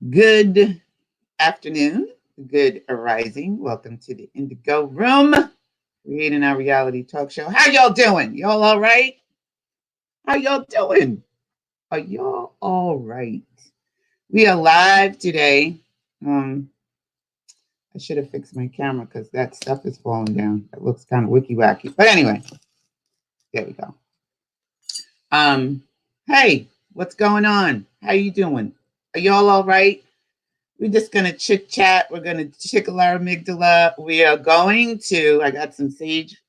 Good afternoon, good arising. Welcome to the Indigo Room, creating our reality talk show. How y'all doing? Y'all all right? How y'all doing? Are y'all all right? We are live today. I should have fixed my camera because that stuff is falling down. It looks kind of wicky wacky. But anyway, there we go. Hey, what's going on? How you doing? Are y'all all right? We're just going to chit chat. We're going to tickle our amygdala. We are going to, I got some sage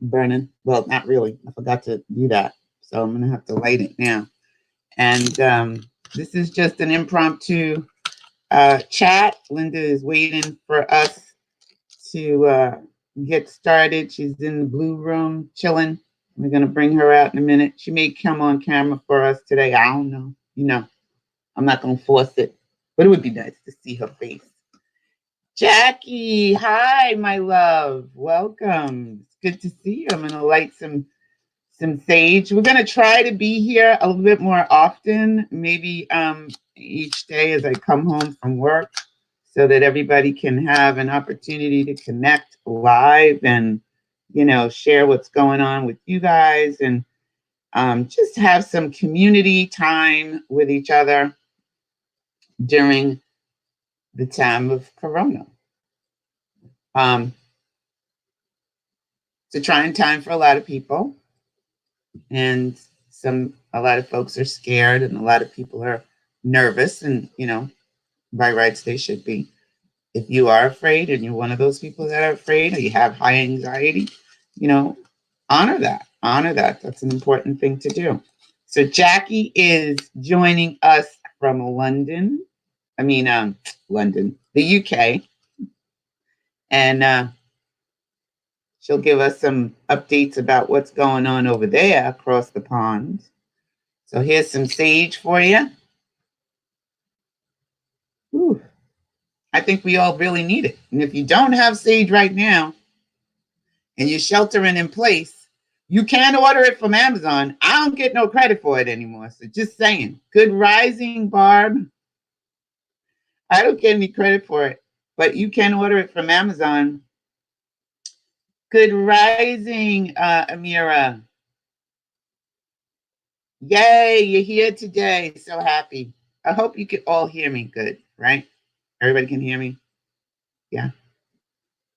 burning. Well, not really. I forgot to do that. So I'm going to have to light it now. And this is just an impromptu chat. Linda is waiting for us to get started. She's in the blue room chilling. We're going to bring her out in a minute. She may come on camera for us today. I don't know. You know, I'm not going to force it. But it would be nice to see her face. Jackie, hi, my love. Welcome. It's good to see you. I'm going to light some sage. We're going to try to be here a little bit more often, maybe each day as I come home from work, so that everybody can have an opportunity to connect live and, you know, share what's going on with you guys and just have some community time with each other during the time of Corona. It's a trying time for a lot of people, and a lot of folks are scared, and a lot of people are nervous, and you know, by rights they should be. If you are afraid, and you're one of those people that are afraid, or you have high anxiety, you know, honor that. Honor that. That's an important thing to do. So Jackie is joining us from London. London, the UK. And she'll give us some updates about what's going on over there across the pond. So here's some sage for you. Whew. I think we all really need it. And if you don't have sage right now and you're sheltering in place, you can order it from Amazon. I don't get no credit for it anymore. So just saying. Good rising, Barb. I don't get any credit for it, but you can order it from Amazon. Good rising, Amira. Yay, you're here today. So happy. I hope you can all hear me good, right? Everybody can hear me? Yeah.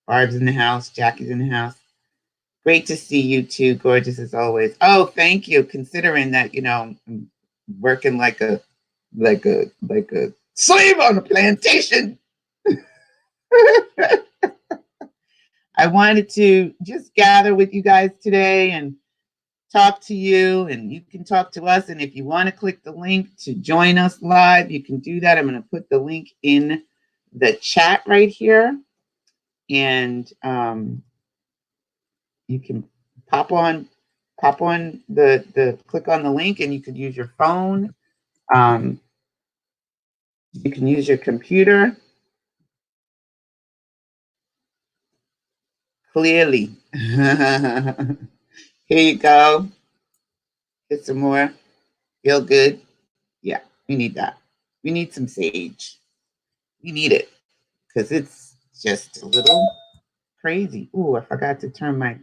Barb's in the house. Jackie's in the house. Great to see you too. Gorgeous as always. Oh, thank you. Considering that, you know, I'm working like a slave on a plantation. I wanted to just gather with you guys today and talk to you, and you can talk to us. And if you want to click the link to join us live, you can do that. I'm going to put the link in the chat right here, and you can pop on the click on the link, and you could use your phone. You can use your computer. Clearly. Here you go. Get some more. Feel good. Yeah, we need that. We need some sage. We need it because it's just a little crazy. Ooh, I forgot to turn my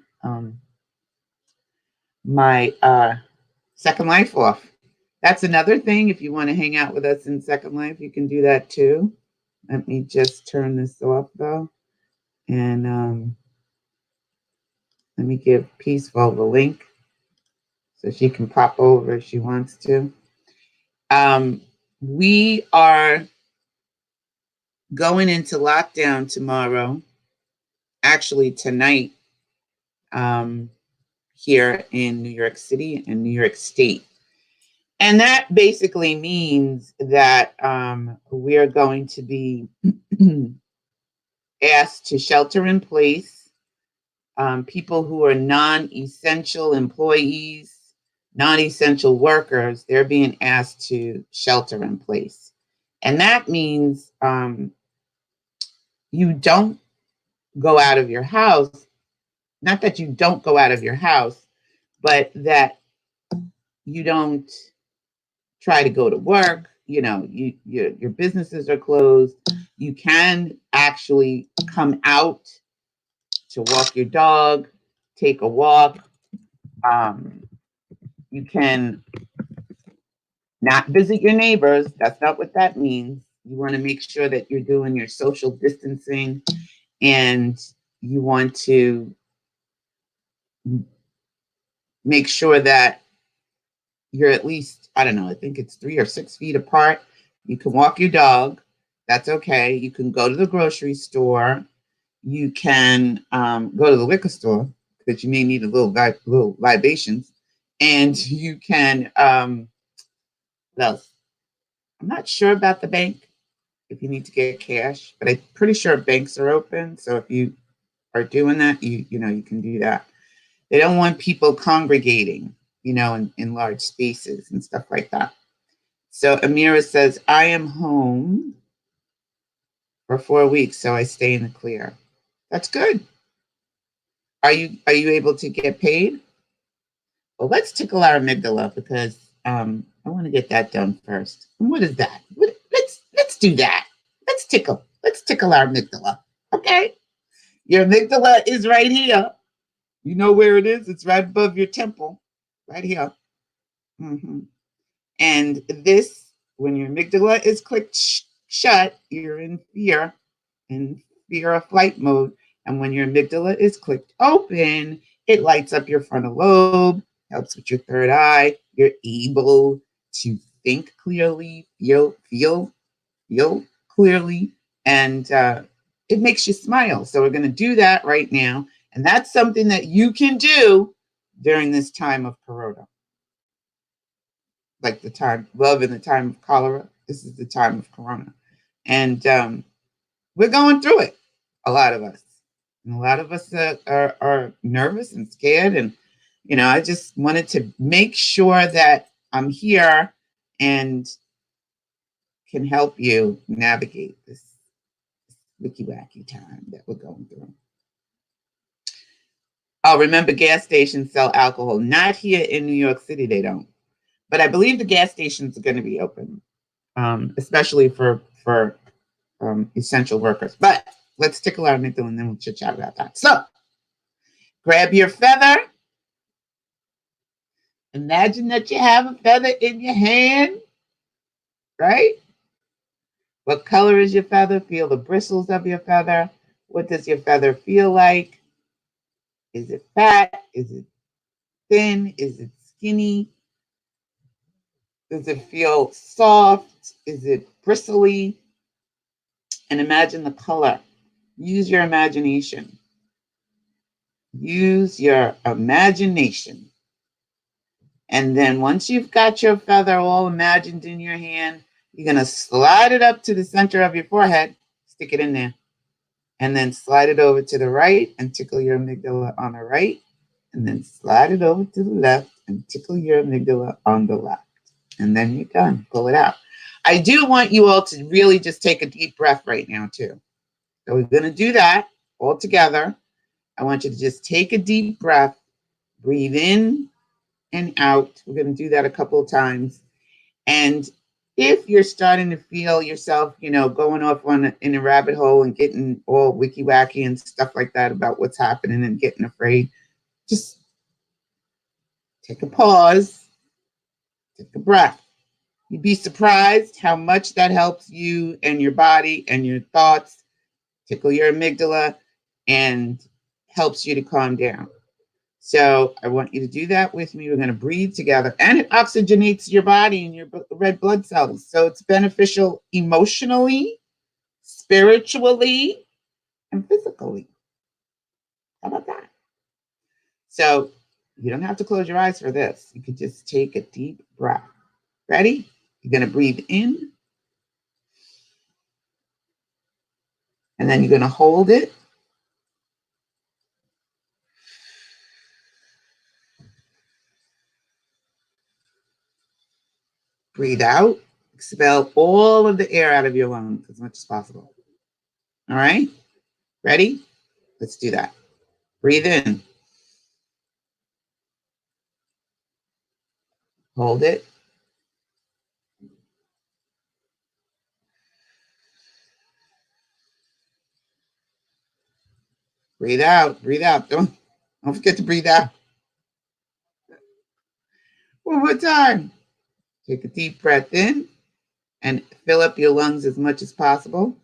Second Life off. That's another thing. If you want to hang out with us in Second Life, you can do that too. Let me just turn this off though. And let me give Peaceful the link so she can pop over if she wants to. We are going into lockdown tomorrow, actually tonight, here in New York City and New York State. And that basically means that we are going to be asked to shelter in place. People who are non-essential employees, non-essential workers, they're being asked to shelter in place. And that means you don't go out of your house. Not that you don't go out of your house, but that you don't try to go to work. you know, your businesses are closed, you can actually come out to walk your dog, take a walk. You can not visit your neighbors. That's not what that means. You want to make sure that you're doing your social distancing, and you want to make sure that you're at least, I don't know, I think it's 3 or 6 feet apart. You can walk your dog. That's okay. You can go to the grocery store. You can go to the liquor store because you may need a little libations. And you can, what else? I'm not sure about the bank if you need to get cash, but I'm pretty sure banks are open. So if you are doing that, you know, you can do that. They don't want people congregating, you know, in large spaces and stuff like that. So Amira says, I am home for 4 weeks, so I stay in the clear. That's good. Are you able to get paid? Well, let's tickle our amygdala because I want to get that done first. And what is that? Let's do that. Let's tickle our amygdala. Okay. Your amygdala is right here. You know where it is? It's right above your temple, right here. Mm-hmm. And this, when your amygdala is clicked shut, you're in fear or flight mode. And when your amygdala is clicked open, it lights up your frontal lobe, helps with your third eye. You're able to think clearly, feel clearly, and it makes you smile. So we're going to do that right now. And that's something that you can do during this time of corona. Like the time, love in the time of cholera. This is the time of corona. And we're going through it, a lot of us. And a lot of us are nervous and scared. And, you know, I just wanted to make sure that I'm here and can help you navigate this wicky wacky time that we're going through. Oh, remember, gas stations sell alcohol. Not here in New York City, they don't. But I believe the gas stations are going to be open, especially for essential workers. But let's tickle our amygdala and then we'll chit chat about that. So grab your feather. Imagine that you have a feather in your hand, right? What color is your feather? Feel the bristles of your feather. What does your feather feel like? Is it fat? Is it thin? Is it skinny? Does it feel soft? Is it bristly? And imagine the color. Use your imagination. Use your imagination. And then once you've got your feather all imagined in your hand, you're going to slide it up to the center of your forehead, stick it in there, and then slide it over to the right and tickle your amygdala on the right, and then slide it over to the left and tickle your amygdala on the left. And then you're done. Pull it out. I do want you all to really just take a deep breath right now, too. So we're going to do that all together. I want you to just take a deep breath, breathe in and out. We're going to do that a couple of times. And if you're starting to feel yourself, you know, going off in a rabbit hole and getting all wicky wacky and stuff like that about what's happening and getting afraid, just take a pause, take a breath. You'd be surprised how much that helps you and your body and your thoughts, tickle your amygdala, and helps you to calm down. So I want you to do that with me. We're going to breathe together, and it oxygenates your body and your red blood cells. So it's beneficial emotionally, spiritually, and physically. How about that? So you don't have to close your eyes for this. You could just take a deep breath. Ready? You're going to breathe in, and then you're going to hold it. Breathe out. Expel all of the air out of your lungs as much as possible. All right? Ready? Let's do that. Breathe in. Hold it. Breathe out, breathe out. Don't forget to breathe out. One more time. Take a deep breath in and fill up your lungs as much as possible.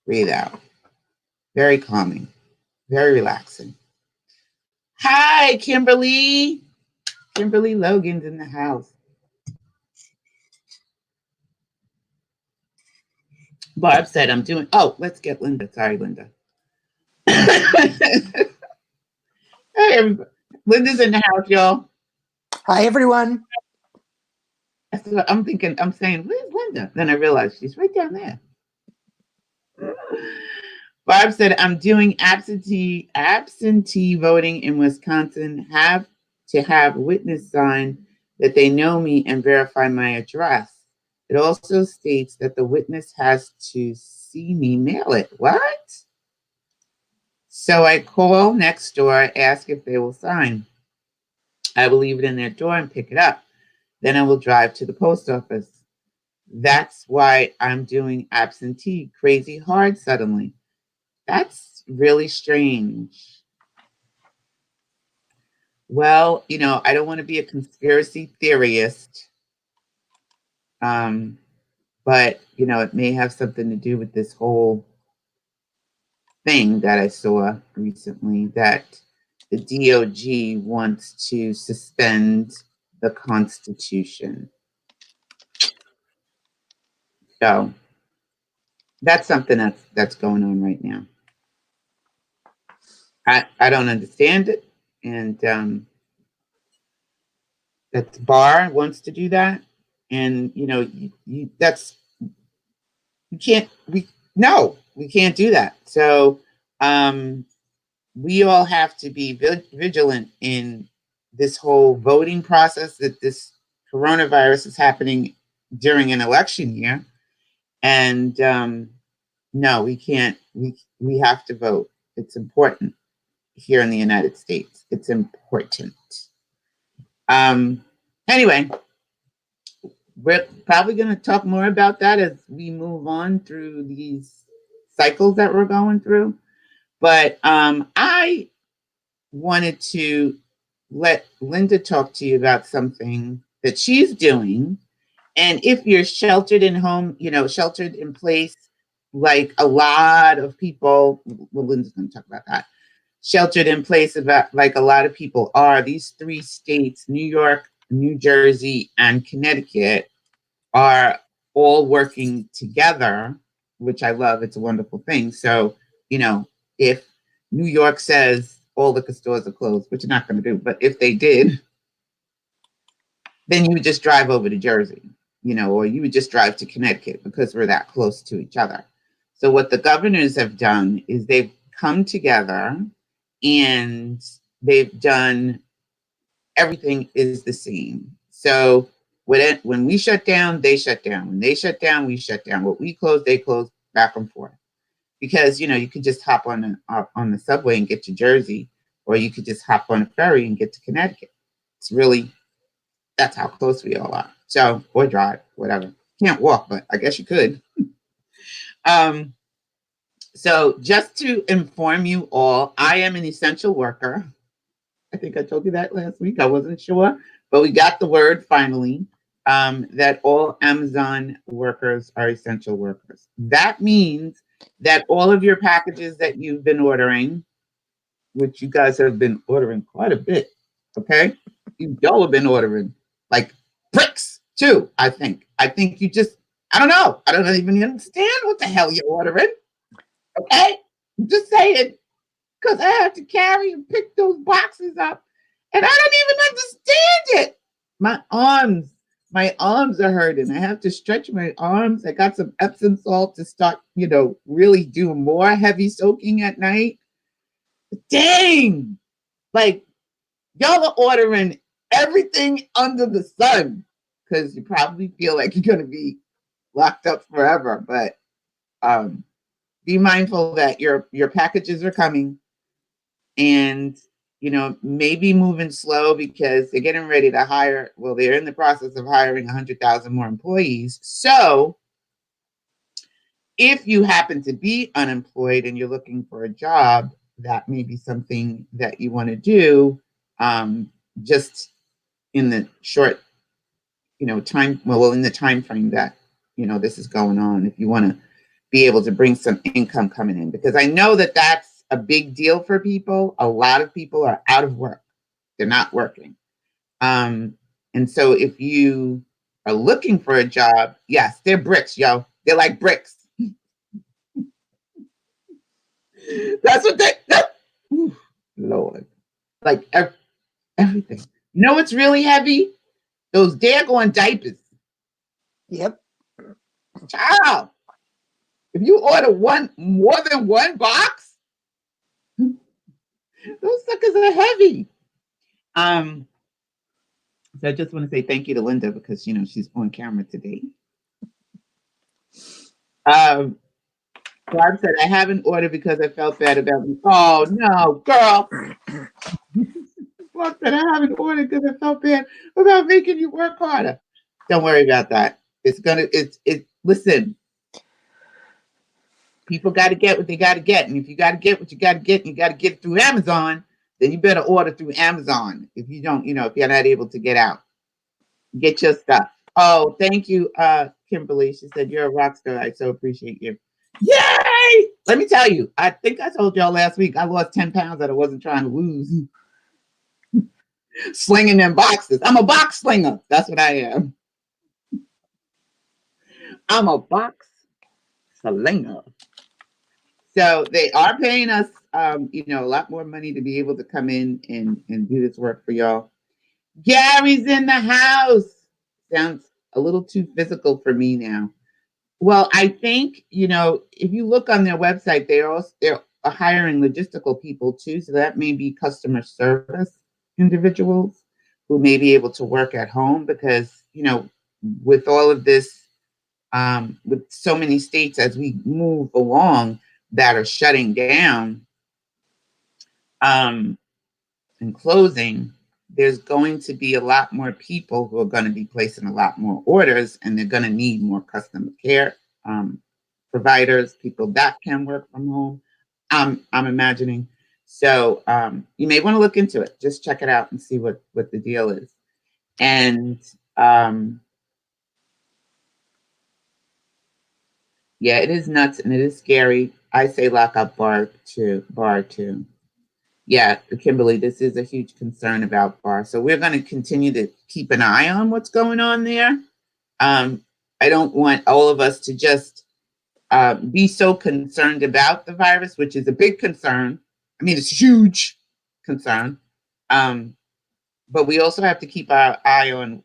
Breathe out. Very calming, very relaxing. Hi, Kimberly. Kimberly Logan's in the house. Barb said, I'm doing, oh, let's get Linda. Sorry, Linda. Hey, everybody. Linda's in the house, y'all. Hi, everyone. I'm thinking, I'm saying, where's Linda? Then I realized she's right down there. Barb said, I'm doing absentee voting in Wisconsin. Have to have witness sign that they know me and verify my address. It also states that the witness has to see me mail it. What? So I call next door, ask if they will sign. I will leave it in their door and pick it up. Then I will drive to the post office. That's why I'm doing absentee. Crazy hard suddenly. That's really strange. Well, you know, I don't want to be a conspiracy theorist, but, you know, it may have something to do with this whole thing that I saw recently that the DOJ wants to suspend the Constitution. So that's something that's going on right now. I don't understand it, and that the bar wants to do that, and you know, we can't do that. So we all have to be vigilant in this whole voting process, that this coronavirus is happening during an election year, and no, we can't. We have to vote. It's important here in the United States. It's important. Anyway, we're probably going to talk more about that as we move on through these cycles that we're going through. But I wanted to let Linda talk to you about something that she's doing. And if you're sheltered in home, you know, sheltered in place, like a lot of people, well, Linda's going to talk about that. Sheltered in place, about like a lot of people are. These three states, New York, New Jersey, and Connecticut, are all working together, which I love. It's a wonderful thing. So, you know, if New York says all liquor stores are closed, which you're not going to do, but if they did, then you would just drive over to Jersey, you know, or you would just drive to Connecticut because we're that close to each other. So what the governors have done is they've come together and they've done, everything is the same. So when we shut down, they shut down. When they shut down, we shut down. What we close, they close, back and forth. Because, you know, you could just hop on the subway and get to Jersey, or you could just hop on a ferry and get to Connecticut. It's really, that's how close we all are. So, or drive, whatever. Can't walk, but I guess you could. So just to inform you all, I am an essential worker. I think I told you that last week. I wasn't sure, but we got the word finally, that all Amazon workers are essential workers. That means that all of your packages that you've been ordering, which you guys have been ordering quite a bit, okay? Y'all have been ordering like bricks too, I think. I think you just, I don't know. I don't even understand what the hell you're ordering, okay? I'm just saying, because I have to carry and pick those boxes up, and I don't even understand it. My arms are hurting. I have to stretch my arms. I got some Epsom salt to start, you know, really do more heavy soaking at night. Dang, like y'all are ordering everything under the sun because you probably feel like you're gonna be locked up forever. But be mindful that your packages are coming, and maybe moving slow because they're getting ready to hire. Well, they're in the process of hiring 100,000 more employees. So if you happen to be unemployed and you're looking for a job, that may be something that you want to do, just in the short, time. Well, in the time frame that this is going on. If you want to be able to bring some income coming in, because I know that that's a big deal for people. A lot of people are out of work; they're not working, and so if you are looking for a job, yes, they're bricks, yo. They're like bricks. That's what ooh, Lord. Like everything. You know what's really heavy? Those daggone diapers. Yep. Child. If you order more than one box, those suckers are heavy. So I just want to say thank you to Linda because she's on camera today. Barb said I haven't ordered because I felt bad about me. Oh no, girl. Barb said I haven't ordered because I felt bad about making you work harder. Don't worry about that. Listen. People got to get what they got to get. And if you got to get what you got to get, and you got to get it through Amazon, then you better order through Amazon. If you don't, if you're not able to get out, get your stuff. Oh, thank you, Kimberly. She said, you're a rock star. I so appreciate you. Yay! Let me tell you, I think I told y'all last week, I lost 10 pounds that I wasn't trying to lose. Slinging them boxes. I'm a box slinger. That's what I am. I'm a box slinger. So they are paying us, a lot more money to be able to come in and do this work for y'all. Gary's in the house. Sounds a little too physical for me now. Well, I think, if you look on their website, they're hiring logistical people too. So that may be customer service individuals who may be able to work at home because, with all of this, with so many states as we move along, that are shutting down and closing, there's going to be a lot more people who are going to be placing a lot more orders, and they're going to need more customer care providers, people that can work from home. I'm imagining. So you may want to look into it. Just check it out and see what the deal is. And yeah, it is nuts and it is scary. I say lock up bar too. Yeah, Kimberly, this is a huge concern about bar. So we're going to continue to keep an eye on what's going on there. I don't want all of us to just be so concerned about the virus, which is a big concern. I mean, it's a huge concern. But we also have to keep our eye on,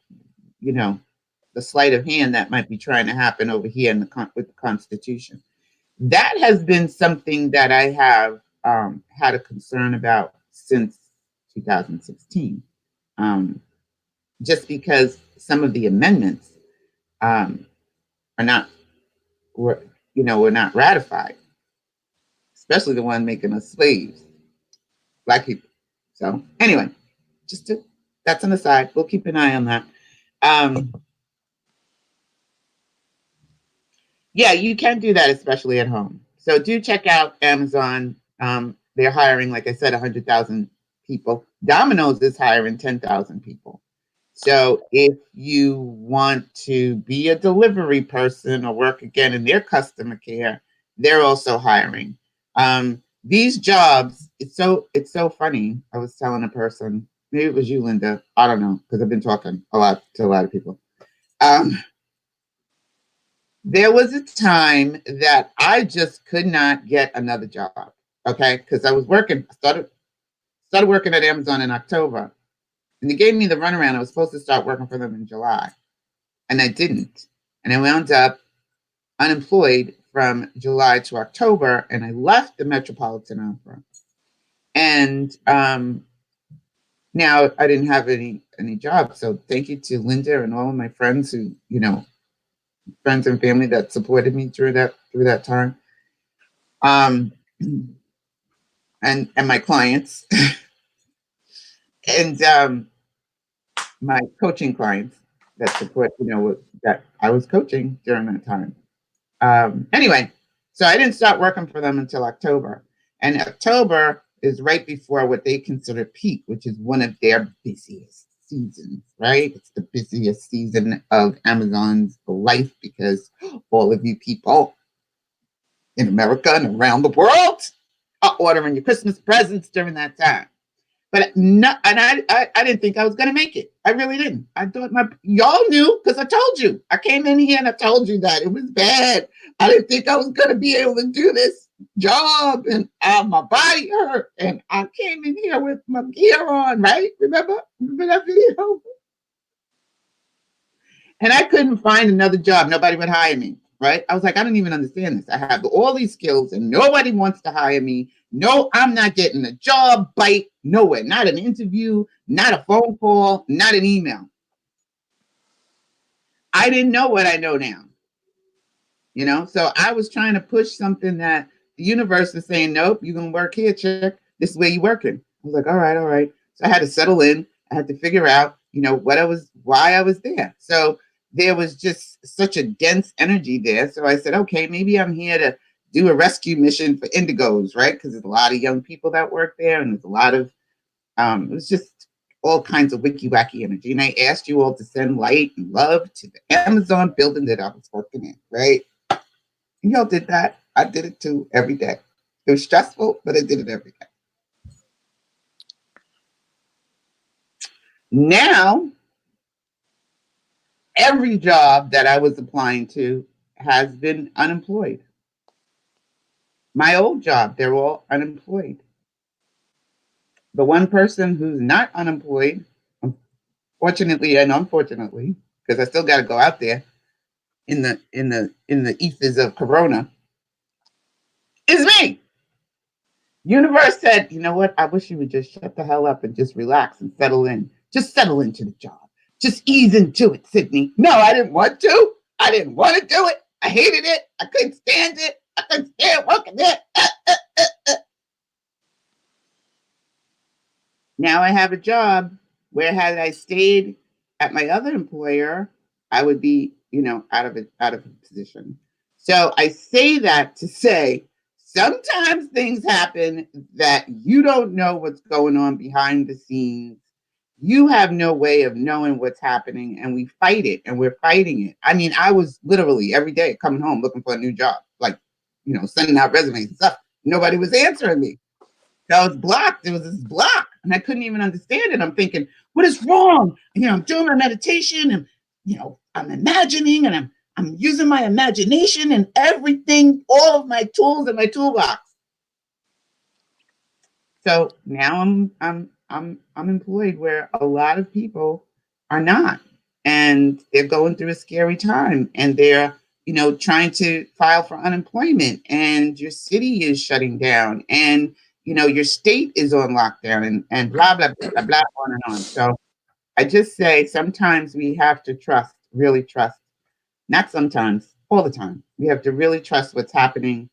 the sleight of hand that might be trying to happen over here with the Constitution. That has been something that I have had a concern about since 2016, just because some of the amendments were not ratified, especially the one making us slaves, Black people. So anyway, that's an aside. We'll keep an eye on that. Yeah, you can do that, especially at home. So do check out Amazon. They're hiring, like I said, 100,000 people. Domino's is hiring 10,000 people. So if you want to be a delivery person or work again in their customer care, they're also hiring. These jobs, it's so funny. I was telling a person, maybe it was you, Linda. I don't know, because I've been talking a lot to a lot of people. There was a time that I just could not get another job, okay? Because I was started working at Amazon in October, and they gave me the runaround. I was supposed to start working for them in July, and I didn't. And I wound up unemployed from July to October, and I left the Metropolitan Opera. And now I didn't have any jobs. So thank you to Linda and all of my friends who, friends and family that supported me through that time. And my clients. And my coaching clients that support, that I was coaching during that time. Anyway, so I didn't start working for them until October. And October is right before what they consider peak, which is one of their busiest seasons, right? It's the busiest season of Amazon's life because all of you people in America and around the world are ordering your Christmas presents during that time. But I didn't think I was going to make it. I really didn't. I thought y'all knew because I told you. I came in here and I told you that it was bad. I didn't think I was going to be able to do this job, and my body hurt. And I came in here with my gear on, right? Remember that video? And I couldn't find another job. Nobody would hire me, right? I was like, I don't even understand this. I have all these skills and nobody wants to hire me. No, I'm not getting a job bite nowhere. Not an interview, not a phone call, not an email. I didn't know what I know now. So I was trying to push something that the universe is saying, nope, you're going to work here, chick. This is where you're working. I was like, all right. So I had to settle in. I had to figure out, why I was there. So there was just such a dense energy there. So I said, okay, maybe I'm here to do a rescue mission for Indigos, right? Because there's a lot of young people that work there, and there's a lot of, it was just all kinds of wicky wacky energy. And I asked you all to send light and love to the Amazon building that I was working in, right? And y'all did that. I did it too every day. It was stressful, but I did it every day. Now, every job that I was applying to has been unemployed. My old job, they're all unemployed. The one person who's not unemployed, fortunately and unfortunately, because I still got to go out there in the ethers of Corona, is me. Universe said, you know what? I wish you would just shut the hell up and just relax and settle in. Just settle into the job. Just ease into it, Sydney. No, I didn't want to. I didn't want to do it. I hated it. I couldn't stand it. I couldn't stand working there. Now I have a job where had I stayed at my other employer, I would be, out of a position. So I say that to say, sometimes things happen that you don't know what's going on behind the scenes. You have no way of knowing what's happening, and we fight it, and we're fighting it. I mean, I was literally every day coming home looking for a new job, like, sending out resumes and stuff. Nobody was answering me. So I was blocked. There was this block, and I couldn't even understand it. I'm thinking, what is wrong? I'm doing my meditation, and I'm imagining, and I'm using my imagination and everything, all of my tools in my toolbox. So now I'm employed where a lot of people are not, and they're going through a scary time, and they're trying to file for unemployment, and your city is shutting down, and your state is on lockdown, and blah blah blah blah, on and on. So I just say sometimes we have to trust, really trust. Not sometimes, all the time. We have to really trust what's happening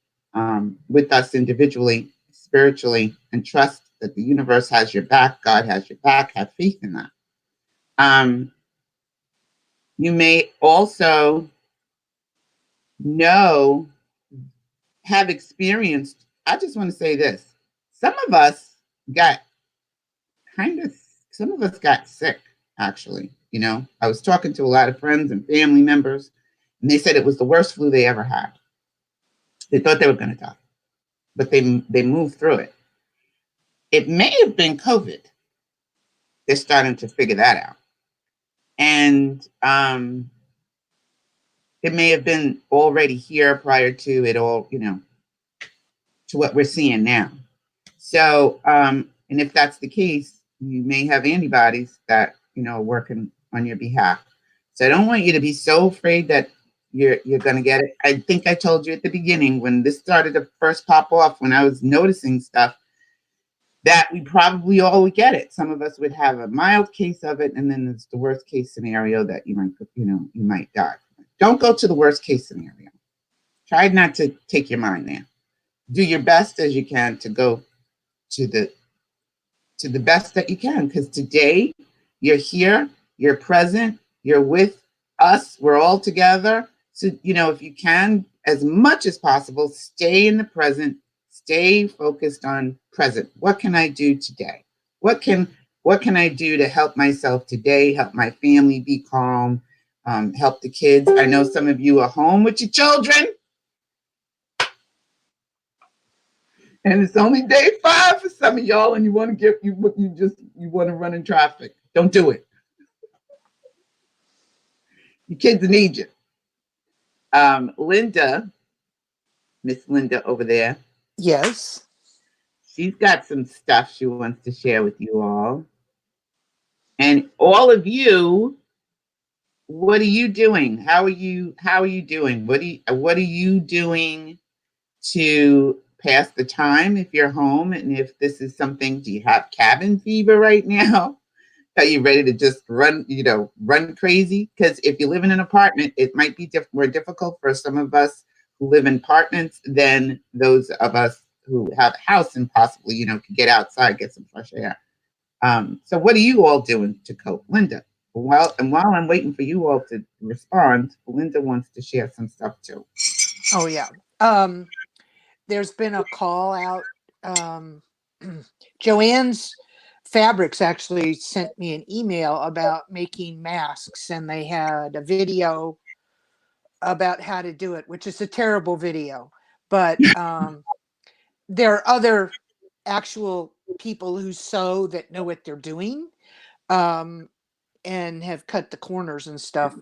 with us individually, spiritually, and trust that the universe has your back, God has your back, have faith in that. You may also have experienced, I just want to say this, some of us got sick, actually. I was talking to a lot of friends and family members, and they said it was the worst flu they ever had. They thought they were going to die, but they moved through it. It may have been COVID. They're starting to figure that out. And it may have been already here prior to it all, to what we're seeing now. So, and if that's the case, you may have antibodies that, are working on your behalf. So I don't want you to be so afraid that you're going to get it. I think I told you at the beginning when this started to first pop off, when I was noticing stuff, that we probably all would get it. Some of us would have a mild case of it, and then it's the worst case scenario that you might die. Don't go to the worst case scenario. Try not to take your mind there. Do your best as you can to go to to the best that you can, because today you're here, you're present, you're with us, we're all together. So, if you can, as much as possible, stay in the present, stay focused on present. What can I do today? What can I do to help myself today, help my family be calm, help the kids? I know some of you are home with your children, and it's only day 5 for some of y'all, and you want to run in traffic. Don't do it. Your kids need you. Linda, Miss Linda over there. Yes. She's got some stuff she wants to share with you all. And all of you, what are you doing? How are you doing? What are you doing to pass the time if you're home? And if this is something, do you have cabin fever right now? Are you ready to just run crazy? Because if you live in an apartment, it might be more difficult for some of us who live in apartments than those of us who have a house and possibly, can get outside, get some fresh air. So what are you all doing to cope? Linda, while I'm waiting for you all to respond, Linda wants to share some stuff too. Oh, yeah. There's been a call out. Joanne's Fabrics actually sent me an email about making masks, and they had a video about how to do it, which is a terrible video. But there are other actual people who sew that know what they're doing, and have cut the corners and stuff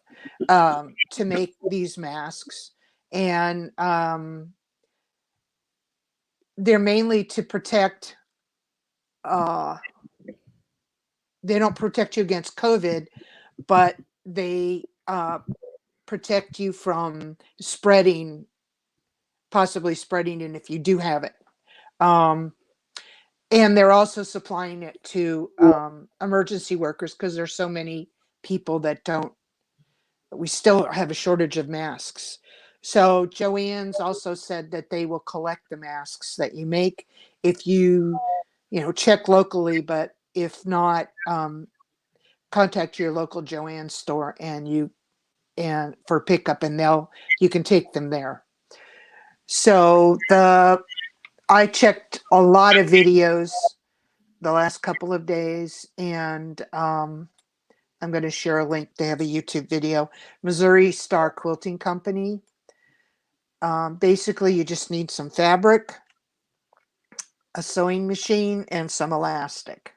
to make these masks. And they're mainly to protect, they don't protect you against COVID, but they protect you from possibly spreading it if you do have it. And they're also supplying it to emergency workers, because there's so many people that we still have a shortage of masks. So Joanne's also said that they will collect the masks that you make if you check locally, but if not, contact your local Joanne store and for pickup, and you can take them there. So I checked a lot of videos the last couple of days, and I'm going to share a link. They have a YouTube video. Missouri Star Quilting Company. Basically, you just need some fabric, a sewing machine, and some elastic,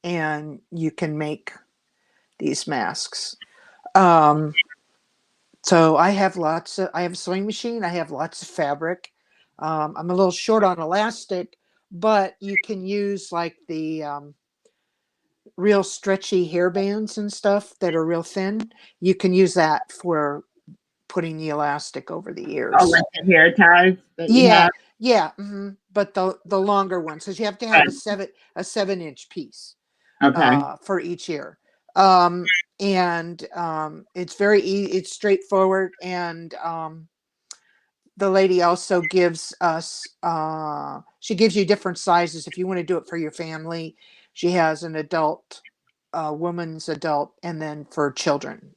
and you can make these masks. So I have a sewing machine. I have lots of fabric. I'm a little short on elastic, but you can use like the real stretchy hair bands and stuff that are real thin. You can use that for putting the elastic over the ears. Oh, like the hair ties that you Yeah, have? yeah. But the longer ones, because you have to have a 7-inch piece Okay. for each ear. And it's very easy, it's straightforward. And the lady also gives us, she gives you different sizes if you want to do it for your family. She has an adult, woman's adult, and then for children.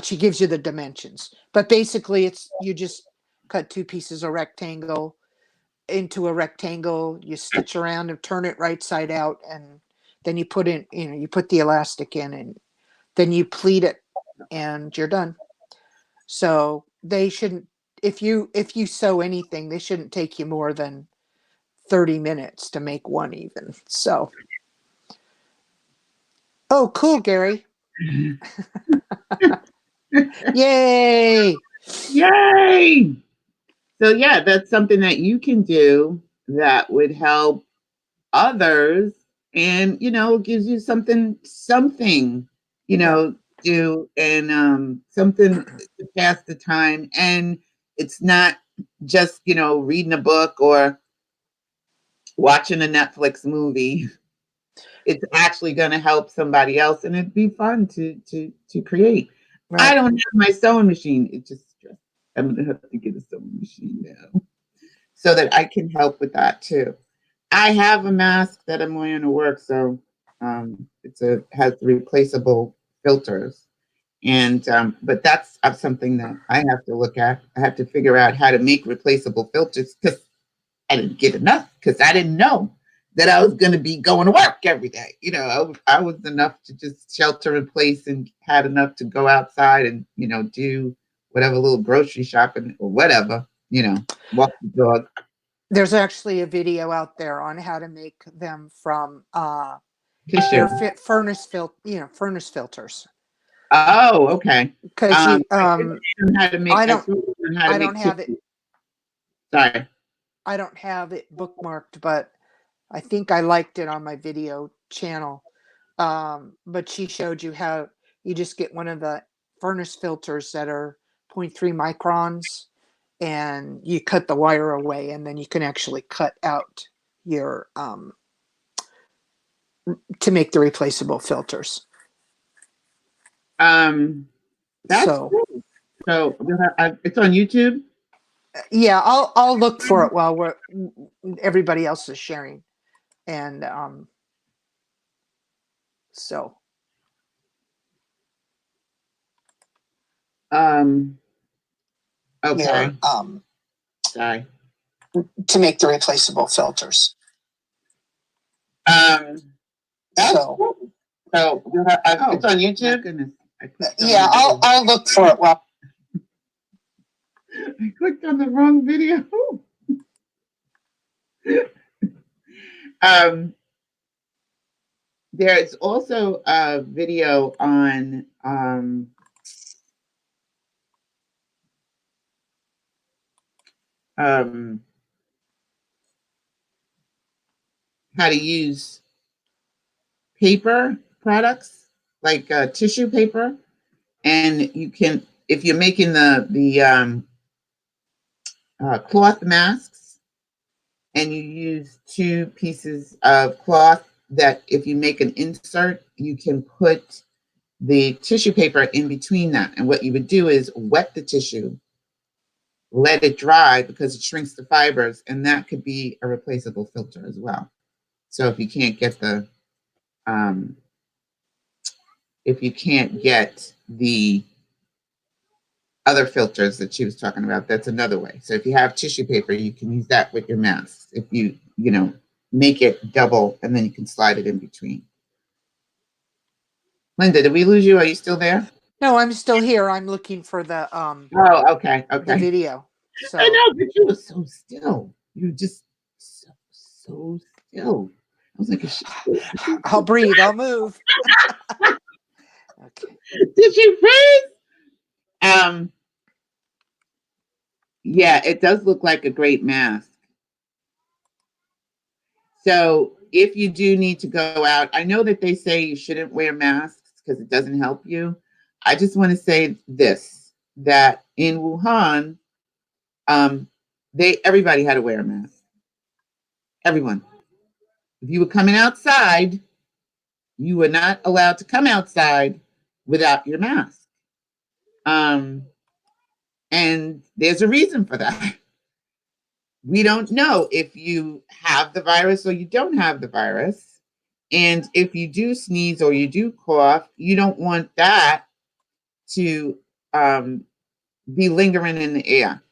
She gives you the dimensions, but basically you just cut 2 pieces of rectangle into a rectangle, you stitch around and turn it right side out, and then you put the elastic in, and then you pleat it, and you're done. So they shouldn't, if you sew anything, they shouldn't take you more than 30 minutes to make one even. So, oh, cool, Gary. Yay! Yay! So yeah, that's something that you can do that would help others, and gives you something, do, and something to pass the time. And it's not just reading a book or watching a Netflix movie. It's actually going to help somebody else, and it'd be fun to create. Right. I don't have my sewing machine. It's just stressful. I'm going to have to get a sewing machine now so that I can help with that too. I have a mask that I'm wearing to work, so has replaceable filters, and but that's something that I have to look at. I have to figure out how to make replaceable filters because I didn't get enough because I didn't know that I was going to be going to work every day. You know, I was enough to just shelter in place and had enough to go outside and, you know, do whatever little grocery shopping or whatever, you know, walk the dog. There's actually a video out there on how to make them from Tissue. furnace filters. Oh, okay. Because I don't have it. Sorry. I don't have it bookmarked, but I think I liked it on my video channel. But she showed you how you just get one of the furnace filters that are 0.3 microns, and you cut the wire away, and then you can actually cut out your to make the replaceable filters. That's so cool. So it's on YouTube. Yeah, I'll look for it while everybody else is sharing, and so. Okay. Sorry. To make the replaceable filters. It's on YouTube. Goodness. Yeah, I'll look for it while. I clicked on the wrong video. There's also a video on how to use paper products like tissue paper, and you can, if you're making the cloth masks, and you use 2 pieces of cloth that if you make an insert, you can put the tissue paper in between that. And what you would do is wet the tissue, let it dry because it shrinks the fibers, and that could be a replaceable filter as well. So if you can't get the other filters that she was talking about, that's another way. So if you have tissue paper, you can use that with your masks. If you make it double, and then you can slide it in between. Linda, did we lose you? Are you still there? No, I'm still here. I'm looking for the Oh, okay. the video. So I know, but you were so still. You were just so still. I was like, I'll breathe. I'll move. Okay. Did you freeze? Yeah, it does look like a great mask. So if you do need to go out, I know that they say you shouldn't wear masks because it doesn't help you. I just want to say this, that in Wuhan, everybody had to wear a mask. Everyone. If you were coming outside, you were not allowed to come outside without your mask. And there's a reason for that. We don't know if you have the virus or you don't have the virus. And if you do sneeze or you do cough, you don't want that to be lingering in the air.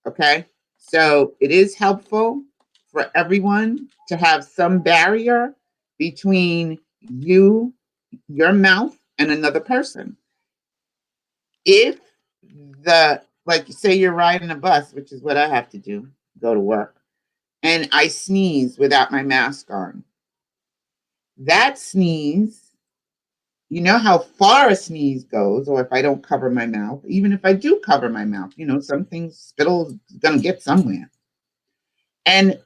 Okay? So it is helpful for everyone to have some barrier between you, your mouth, and another person. If like say you're riding a bus, which is what I have to do, go to work, and I sneeze without my mask on. That sneeze, you know how far a sneeze goes, or if I don't cover my mouth, even if I do cover my mouth, some things, spittle's gonna get somewhere. And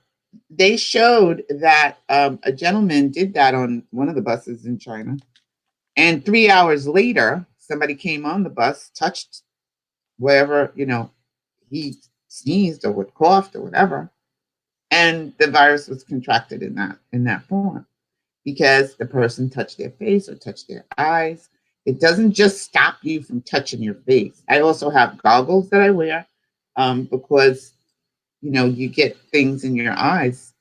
they showed that a gentleman did that on one of the buses in China. And 3 hours later, somebody came on the bus, touched wherever, he sneezed or coughed or whatever. And the virus was contracted in that form because the person touched their face or touched their eyes. It doesn't just stop you from touching your face. I also have goggles that I wear because, you get things in your eyes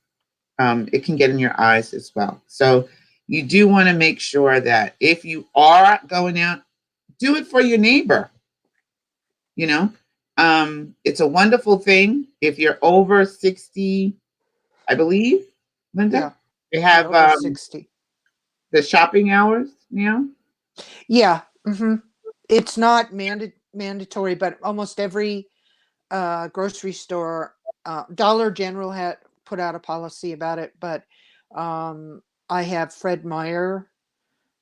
It can get in your eyes as well. So you do want to make sure that if you are going out, do it for your neighbor. You know, it's a wonderful thing. If you're over 60, I believe, Linda, Yeah. they have Over 60. the shopping hours now. Yeah. It's not mandatory, but almost every grocery store, Dollar General had put out a policy about it, but I have Fred Meyer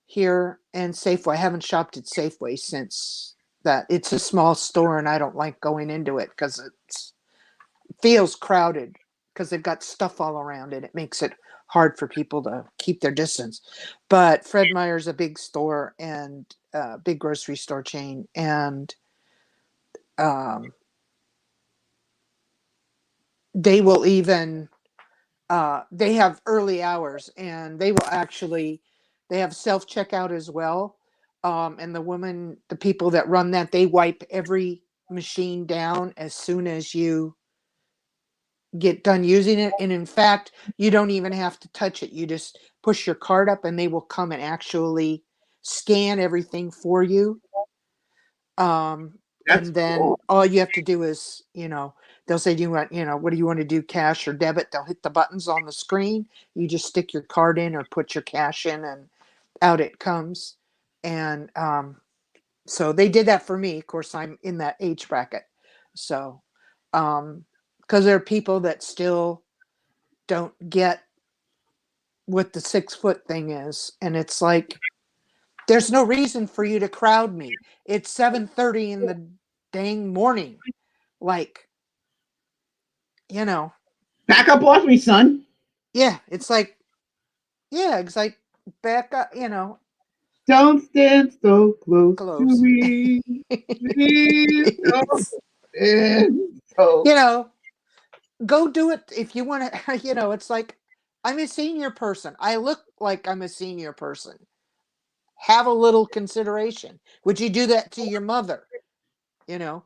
here and Safeway. I haven't shopped at Safeway since that. It's a small store and I don't like going into it because it feels crowded because they've got stuff all around it. It makes it hard for people to keep their distance. But Fred Meyer's a big store and big grocery store chain, and they will even they have early hours, and they will actually they have self checkout as well. And the people that run that, they wipe every machine down as soon as you get done using it. And in fact, you don't even have to touch it. You just push your card up and they will come and actually scan everything for you. That's And then cool. all you have to do is, they'll say, do you want, what do you want to do? Cash or debit? They'll hit the buttons on the screen. You just stick your card in or put your cash in and out it comes. And so they did that for me. Of course, I'm in that age bracket. So, because there are people that still don't get what the 6 foot thing is. And it's like, there's no reason for you to crowd me. It's 7:30 in the dang morning. Like, Back up off me, son. yeah, it's like, back up, Don't stand so close to close. me. Please don't stand so. you know, Go do it if you want to, it's like, I'm a senior person. I look like I'm a senior person. Have a little consideration. Would you do that to your mother? You know?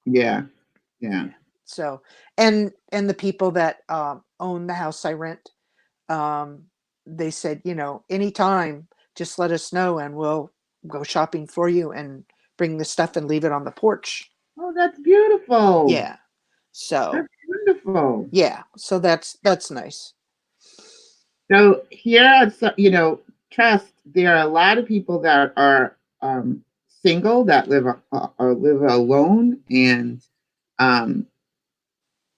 Yeah, yeah. So, and the people that own the house I rent, um, they said, anytime, just let us know and we'll go shopping for you and bring the stuff and leave it on the porch. Oh, that's beautiful. Yeah. So, That's wonderful. yeah. So that's nice. So here, trust. There are a lot of people that are single that live or live alone, and um,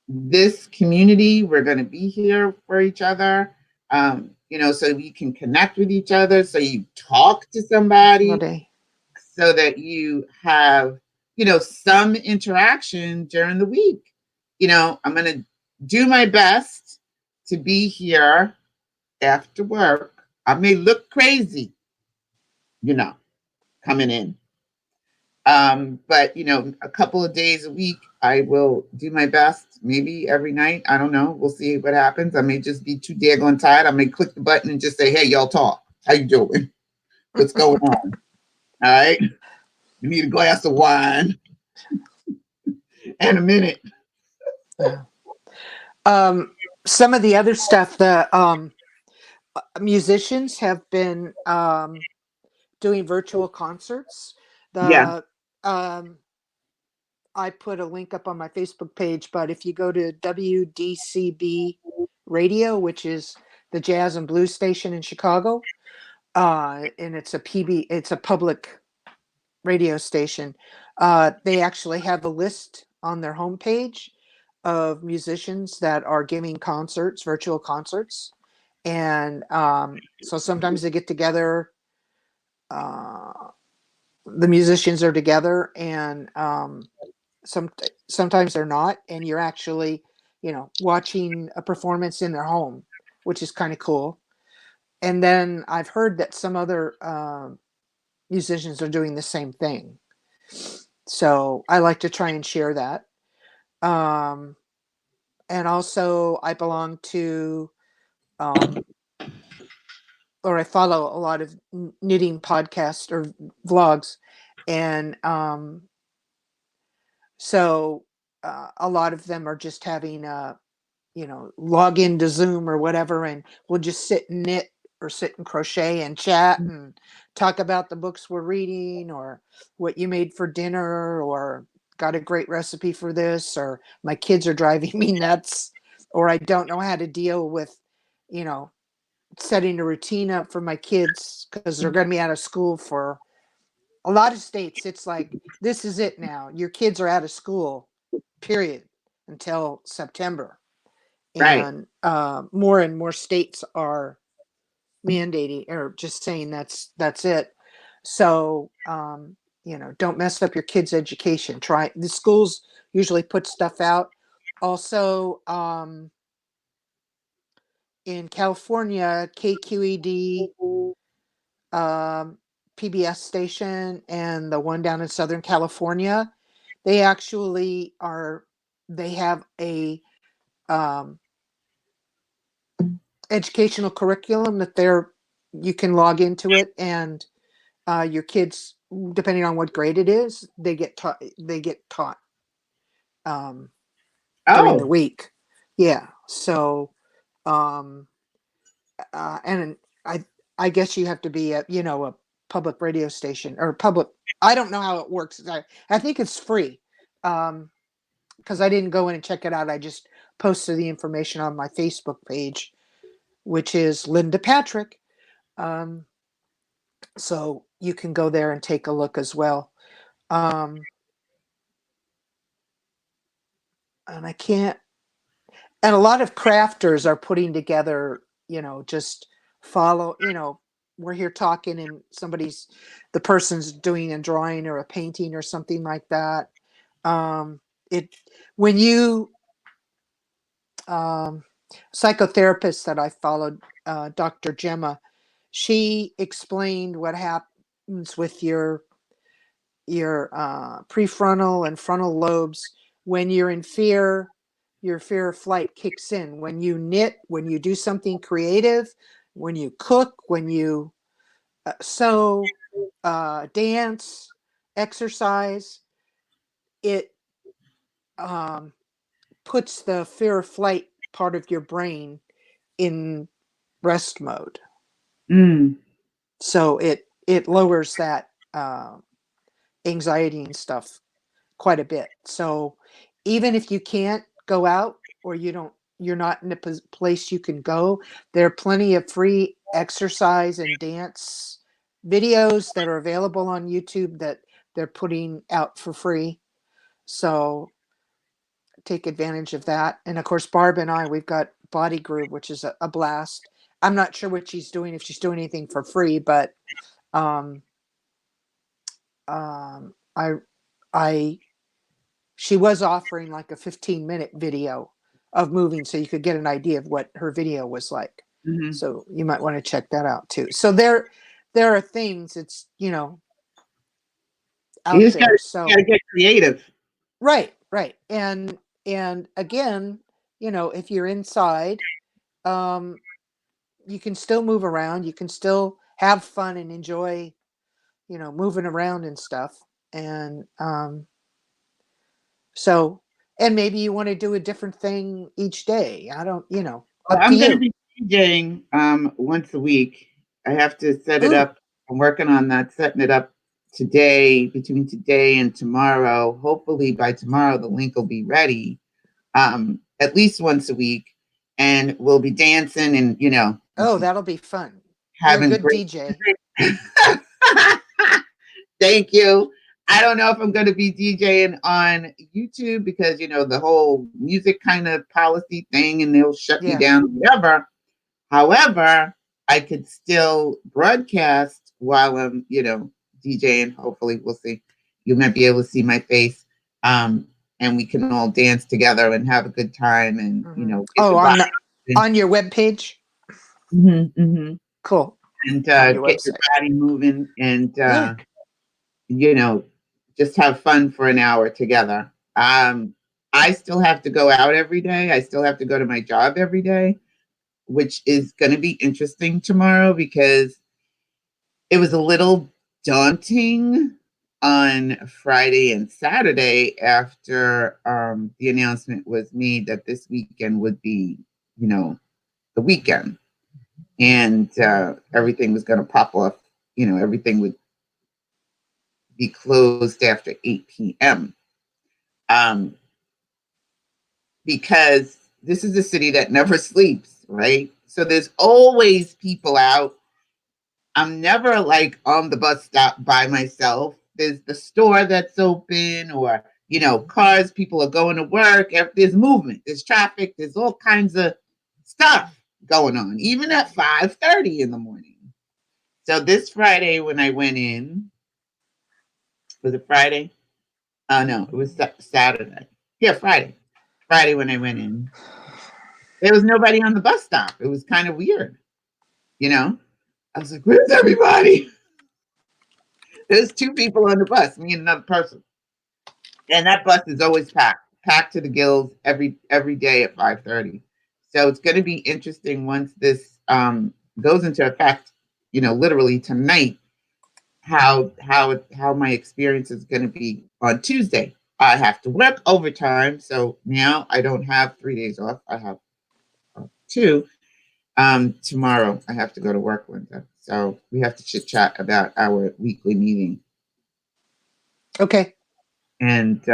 this community, we're going to be here for each other. So we can connect with each other. So you talk to somebody, so that you have, some interaction during the week. I'm going to do my best to be here after work. I may look crazy, coming in. But a couple of days a week, I will do my best. Maybe every night. I don't know. We'll see what happens. I may just be too daggone tired. I may click the button and just say, "Hey, y'all, talk. How you doing? What's going on? All right. You need a glass of wine and a minute." Yeah. Some of the other stuff, the musicians have been doing virtual concerts. Yeah. The I put a link up on my Facebook page, but if you go to WDCB Radio, which is the jazz and blues station in Chicago, and it's a public radio station. They actually have a list on their homepage of musicians that are giving concerts, virtual concerts, and so sometimes they get together. The musicians are together, and sometimes they're not, and you're actually, watching a performance in their home, which is kind of cool. And then I've heard that some other musicians are doing the same thing. So I like to try and share that. Um, and also, I belong to, um, or I follow a lot of knitting podcasts or vlogs. And so a lot of them are just having log into Zoom or whatever, and we'll just sit and knit or sit and crochet and chat and talk about the books we're reading, or what you made for dinner, or got a great recipe for this, or my kids are driving me nuts, or I don't know how to deal with, setting a routine up for my kids because they're going to be out of school for a lot of states. It's like, this is it now. Your kids are out of school, period, until September. Right. And more and more states are mandating or just saying that's it. So, don't mess up your kids' education. The schools usually put stuff out. Also, in California, KQED, PBS station, and the one down in Southern California, they have a educational curriculum that you can log into it, and your kids, depending on what grade it is, they get taught during the Oh, week. Yeah. So, and I guess you have to be a public radio station or public. I don't know how it works. I think it's free. Because I didn't go in and check it out. I just posted the information on my Facebook page, which is Linda Patrick. So you can go there and take a look as well. And a lot of crafters are putting together, just follow, we're here talking and the person's doing a drawing or a painting or something like that. When you, psychotherapist that I followed, Dr. Gemma, she explained what happens with your prefrontal and frontal lobes when you're in fear. Your fear of flight kicks in when you knit, when you do something creative, when you cook, when you sew, dance, exercise. It puts the fear of flight part of your brain in rest mode. So it lowers that anxiety and stuff quite a bit. So even if you can't go out, or you're not in a place you can go, there are plenty of free exercise and dance videos that are available on YouTube that they're putting out for free. So take advantage of that. And of course, Barb and we've got Body Groove, which is a blast. I'm not sure what she's doing, if she's doing anything for free, but she was offering like a 15-minute video of moving, so you could get an idea of what her video was like. mm-hmm. So you might want to check that out too. So there are things, it's out You just there. gotta get creative. Right. And again, if you're inside, you can still move around. You can still have fun and enjoy, moving around and stuff. And and maybe you want to do a different thing each day. I don't, Well, up to I'm gonna you. be DJing once a week. I have to set it Ooh. up. I'm working on that, setting it up between today and tomorrow. Hopefully by tomorrow the link will be ready. At least once a week, and we'll be dancing and Oh, that'll be fun. You're a having good great. DJ. Thank you. I don't know if I'm going to be DJing on YouTube because, the whole music kind of policy thing and they'll shut me down, whatever. However, I could still broadcast while I'm, DJing. Hopefully, we'll see. You might be able to see my face. And we can all dance together and have a good time and, on your webpage? Mm-hmm, mm-hmm. Cool. And get website. your body moving and, just have fun for an hour together. I still have to go out every day. I still have to go to my job every day, which is going to be interesting tomorrow because it was a little daunting on Friday and Saturday after the announcement was made that this weekend would be, you know, the weekend, and everything was going to pop off. You know, everything would be closed after 8 p.m. Because this is a city that never sleeps, right? So there's always people out. I'm never like on the bus stop by myself. There's the store that's open, or, you know, cars, people are going to work. There's movement, there's traffic, there's all kinds of stuff going on, even at 5:30 in the morning. So this Friday when I went in, was it Friday? Oh no, it was Saturday. Yeah, Friday. Friday when I went in, there was nobody on the bus stop. It was kind of weird, you know? I was like, where's everybody? There's 2 people on the bus, me and another person. And that bus is always packed to the gills every day at 5:30. So it's going to be interesting once this goes into effect, you know, literally tonight, how my experience is going to be on Tuesday. I have to work overtime, so now I don't have 3 days off. I have 2. Tomorrow I have to go to work, Linda. So we have to chit chat about our weekly meeting. Okay. And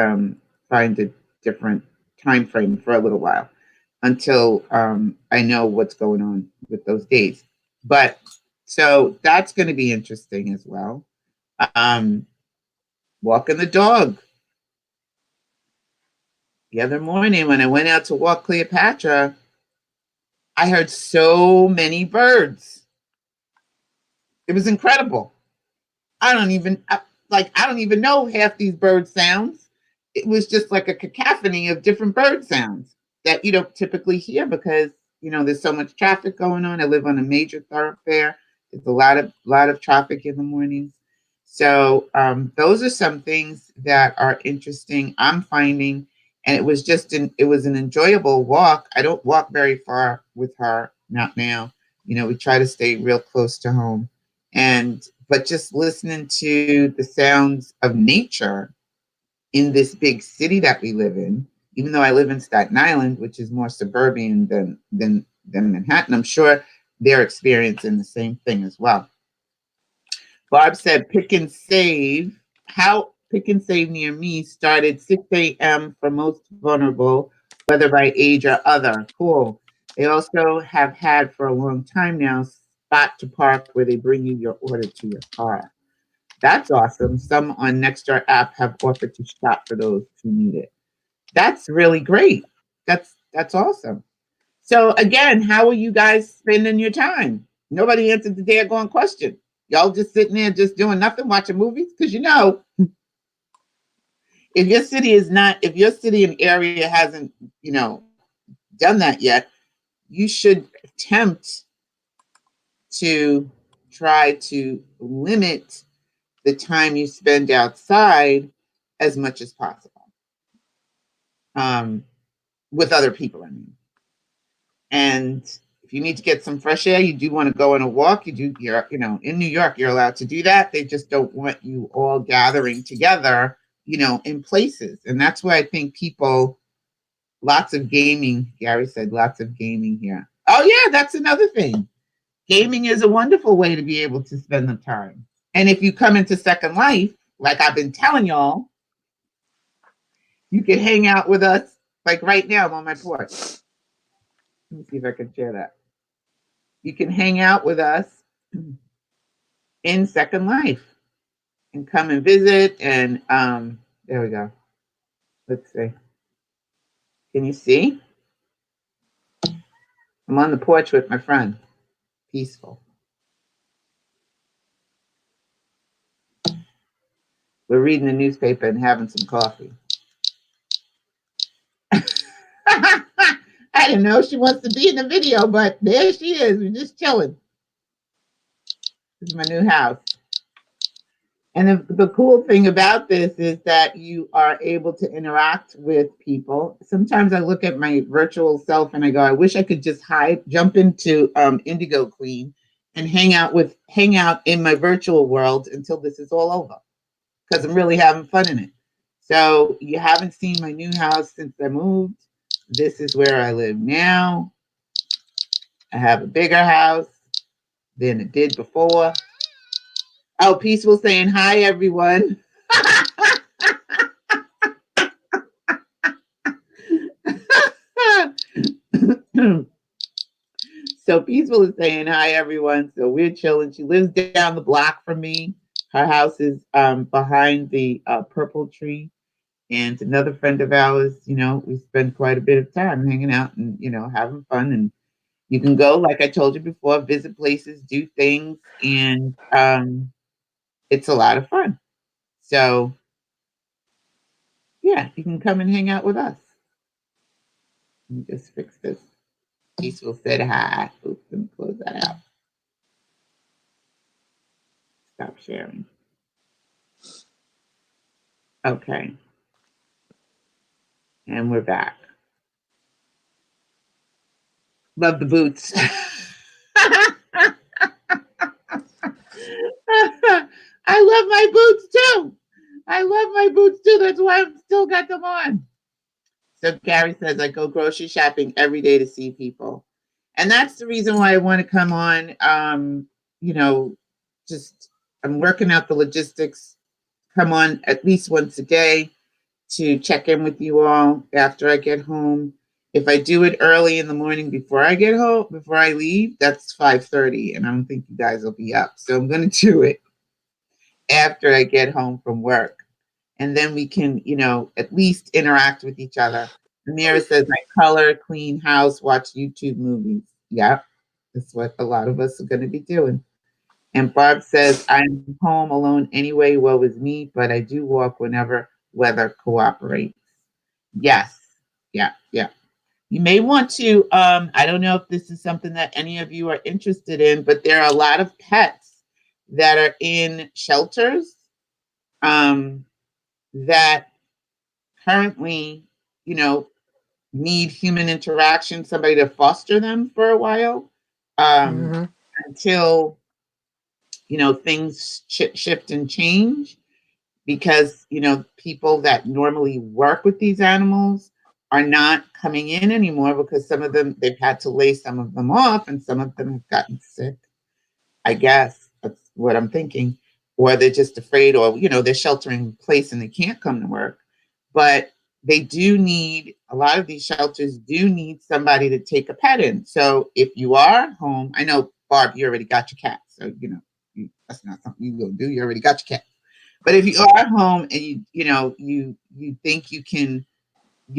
find a different time frame for a little while until I know what's going on with those days. But so that's going to be interesting as well. Walking the dog. The other morning when I went out to walk Cleopatra, I heard so many birds. It was incredible. I don't even know half these bird sounds. It was just like a cacophony of different bird sounds that you don't typically hear because, you know, there's so much traffic going on. I live on a major thoroughfare. There's a lot of traffic in the mornings. So those are some things that are interesting, I'm finding. And it was an enjoyable walk. I don't walk very far with her, not now. You know, we try to stay real close to home. But just listening to the sounds of nature in this big city that we live in, even though I live in Staten Island, which is more suburban than Manhattan, I'm sure they're experiencing the same thing as well. Barb said, pick and save. How Pick and Save near me started 6 a.m. for most vulnerable, whether by age or other. Cool. They also have had for a long time now spot to park where they bring you your order to your car. That's awesome. Some on Nextdoor app have offered to shop for those who need it. That's really great. That's awesome. So again, how are you guys spending your time? Nobody answered the daggone question. Y'all just sitting there just doing nothing, watching movies? Because you know, if your city and area hasn't, you know, done that yet, you should attempt to try to limit the time you spend outside as much as possible. With other people, I mean. And if you need to get some fresh air, you do want to go on a walk, you're in New York, you're allowed to do that. They just don't want you all gathering together, you know, in places. And that's why I think lots of gaming, Gary said lots of gaming here. Oh yeah, that's another thing. Gaming is a wonderful way to be able to spend the time. And if you come into Second Life, like I've been telling y'all, you can hang out with us. Like right now, I'm on my porch. Let me see if I can share that. You can hang out with us in Second Life and come and visit. And there we go. Let's see. Can you see? I'm on the porch with my friend. Peaceful. We're reading the newspaper and having some coffee. I didn't know she wants to be in the video, but there she is. We're just chilling. This is my new house. And the cool thing about this is that you are able to interact with people. Sometimes I look at my virtual self and I go, I wish I could just jump into Indigo Queen and hang out in my virtual world until this is all over. because I'm really having fun in it. So you haven't seen my new house since I moved. This is where I live now. I have a bigger house than it did before. Oh, Peaceful saying hi, everyone. So Peaceful is saying hi, everyone. So we're chilling. She lives down the block from me. Her house is behind the purple tree. And another friend of ours, we spend quite a bit of time hanging out and, having fun. And you can go, like I told you before, visit places, do things, and it's a lot of fun. So, yeah, you can come and hang out with us. Let me just fix this. Peaceful said hi. Oops, let me close that out. Stop sharing. Okay. And we're back. Love the boots. I love my boots too. I love my boots too. That's why I've still got them on. So Gary says, I go grocery shopping every day to see people. And that's the reason why I want to come on. Just I'm working out the logistics. Come on at least once a day to check in with you all after I get home. If I do it early in the morning before I get home, before I leave, that's 5:30, and I don't think you guys will be up. So I'm going to do it after I get home from work. And then we can, at least interact with each other. Amira says, I color, clean house, watch YouTube movies. Yeah, that's what a lot of us are going to be doing. And Barb says, I'm home alone anyway, woe is me, but I do walk whenever weather cooperates. Yes, yeah. You may want to, I don't know if this is something that any of you are interested in, but there are a lot of pets that are in shelters that currently, need human interaction, somebody to foster them for a while until, things shift and change. Because, people that normally work with these animals are not coming in anymore because some of them, they've had to lay some of them off and some of them have gotten sick. I guess that's what I'm thinking. Or they're just afraid, or, they're sheltering in place and they can't come to work. But they do need, a lot of these shelters do need somebody to take a pet in. So if you are home, I know, Barb, you already got your cat. So, that's not something you go do. You already got your cat. But if you are home and you think you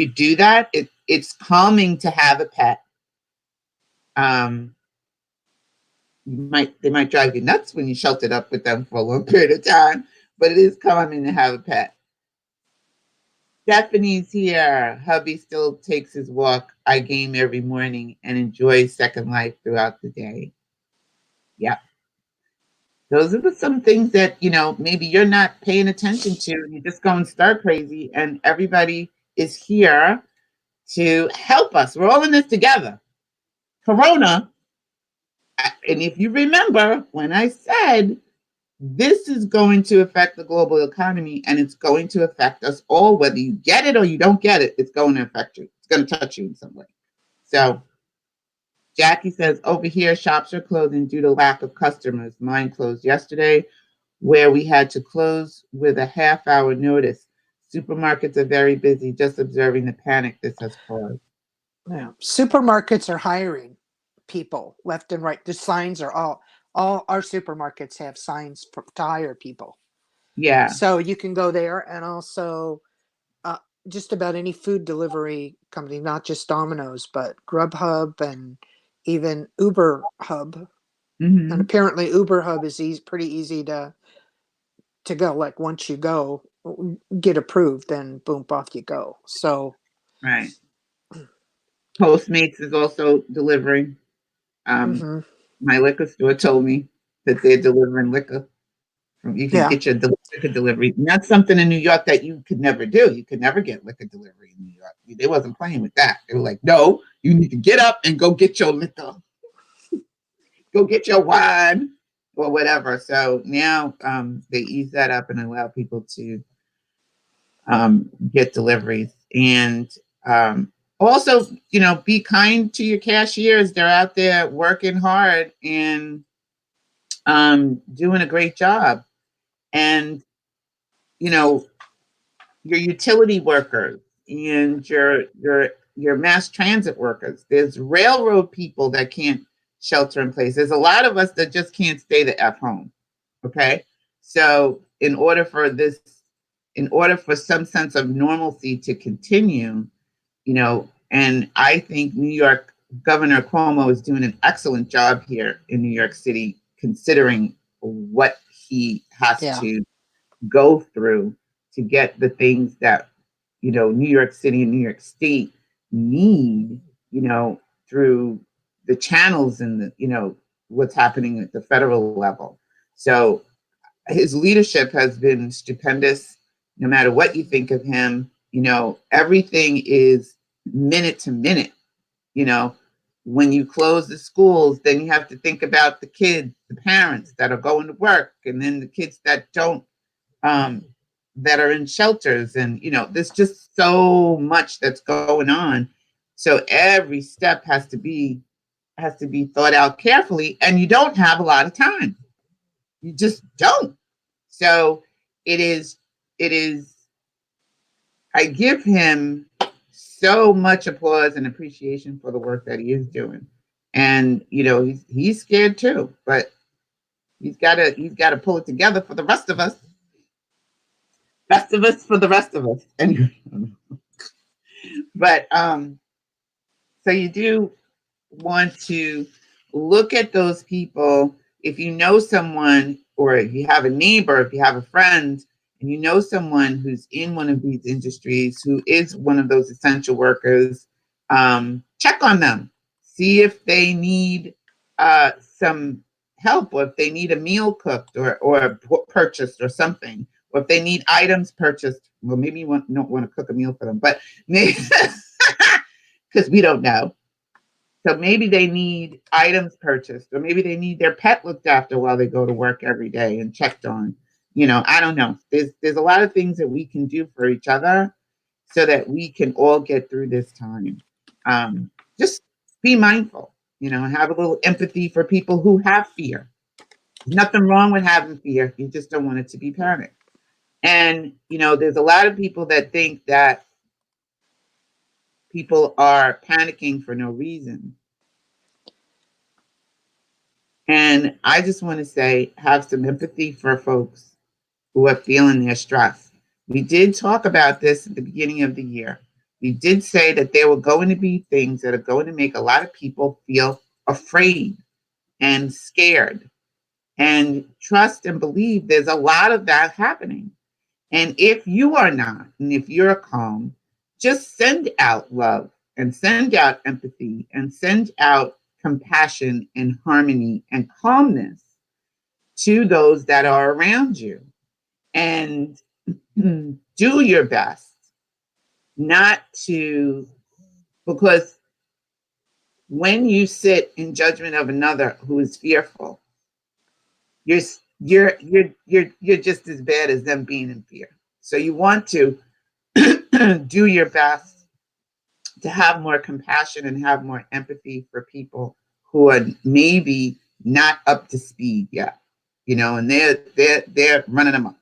do that, it's calming to have a pet. They might drive you nuts when you sheltered up with them for a long period of time, but it is calming to have a pet. Stephanie's here. Hubby still takes his walk. I game every morning and enjoys Second Life throughout the day. Yeah. Those are some things that, maybe you're not paying attention to. You're just going stir crazy, and everybody is here to help us. We're all in this together. Corona, and if you remember when I said this is going to affect the global economy and it's going to affect us all, whether you get it or you don't get it, it's going to affect you. It's going to touch you in some way. So Jackie says, over here, shops are closing due to lack of customers. Mine closed yesterday, where we had to close with a half-hour notice. Supermarkets are very busy, just observing the panic this has caused. Yeah. Supermarkets are hiring people left and right. The signs are all our supermarkets have signs to hire people. Yeah. So you can go there, and also just about any food delivery company, not just Domino's, but Grubhub and even Uber Hub. Mm-hmm. And apparently Uber Hub is pretty easy to go. Like once you go, get approved, then boom, off you go. So right. Postmates is also delivering. My liquor store told me that they're delivering liquor. You can get your liquor delivery. And that's something in New York that you could never do. You could never get liquor delivery in New York. They wasn't playing with that. They were like, no, you need to get up and go get your liquor. Go get your wine. or whatever. So now they ease that up and allow people to get deliveries. And also, you know, be kind to your cashiers. They're out there working hard and doing a great job. And, you know, your utility workers and your mass transit workers. There's railroad people that can't shelter in place. There's a lot of us that just can't stay the F home. Okay. So in order for some sense of normalcy to continue, you know, and I think New York Governor Cuomo is doing an excellent job here in New York City, considering what he has to go through to get the things that, you know, New York City and New York State need, you know, through the channels and the, you know, what's happening at the federal level. So his leadership has been stupendous. No matter what you think of him, you know, everything is minute to minute. You know, when you close the schools, then you have to think about the kids, the parents that are going to work, and then the kids that don't, that are in shelters. And, you know, there's just so much that's going on. So every step has to be thought out carefully, and you don't have a lot of time. You just don't. So it is, I give him so much applause and appreciation for the work that he is doing. And, you know, he's scared too, but he's gotta pull it together for the rest of us. Rest of us for the rest of us. Anyway. But so you do want to look at those people. If you know someone, or if you have a neighbor, if you have a friend, and you know someone who's in one of these industries, who is one of those essential workers, check on them. See if they need some help, or if they need a meal cooked or purchased or something, or if they need items purchased. Well, maybe you don't want to cook a meal for them, but maybe because we don't know. So maybe they need items purchased, or maybe they need their pet looked after while they go to work every day and checked on. You know, I don't know. There's a lot of things that we can do for each other so that we can all get through this time. Just be mindful, you know, and have a little empathy for people who have fear. Nothing wrong with having fear. You just don't want it to be panic. And, you know, there's a lot of people that think that people are panicking for no reason. And I just want to say, have some empathy for folks who are feeling their stress. We did talk about this at the beginning of the year. We did say that there were going to be things that are going to make a lot of people feel afraid and scared. And trust and believe there's a lot of that happening. And if you are not, and if you're calm, just send out love and send out empathy and send out compassion and harmony and calmness to those that are around you. And do your best not to, because when you sit in judgment of another who is fearful, you're just as bad as them being in fear. So you want to do your best to have more compassion and have more empathy for people who are maybe not up to speed yet, you know, and they're running amok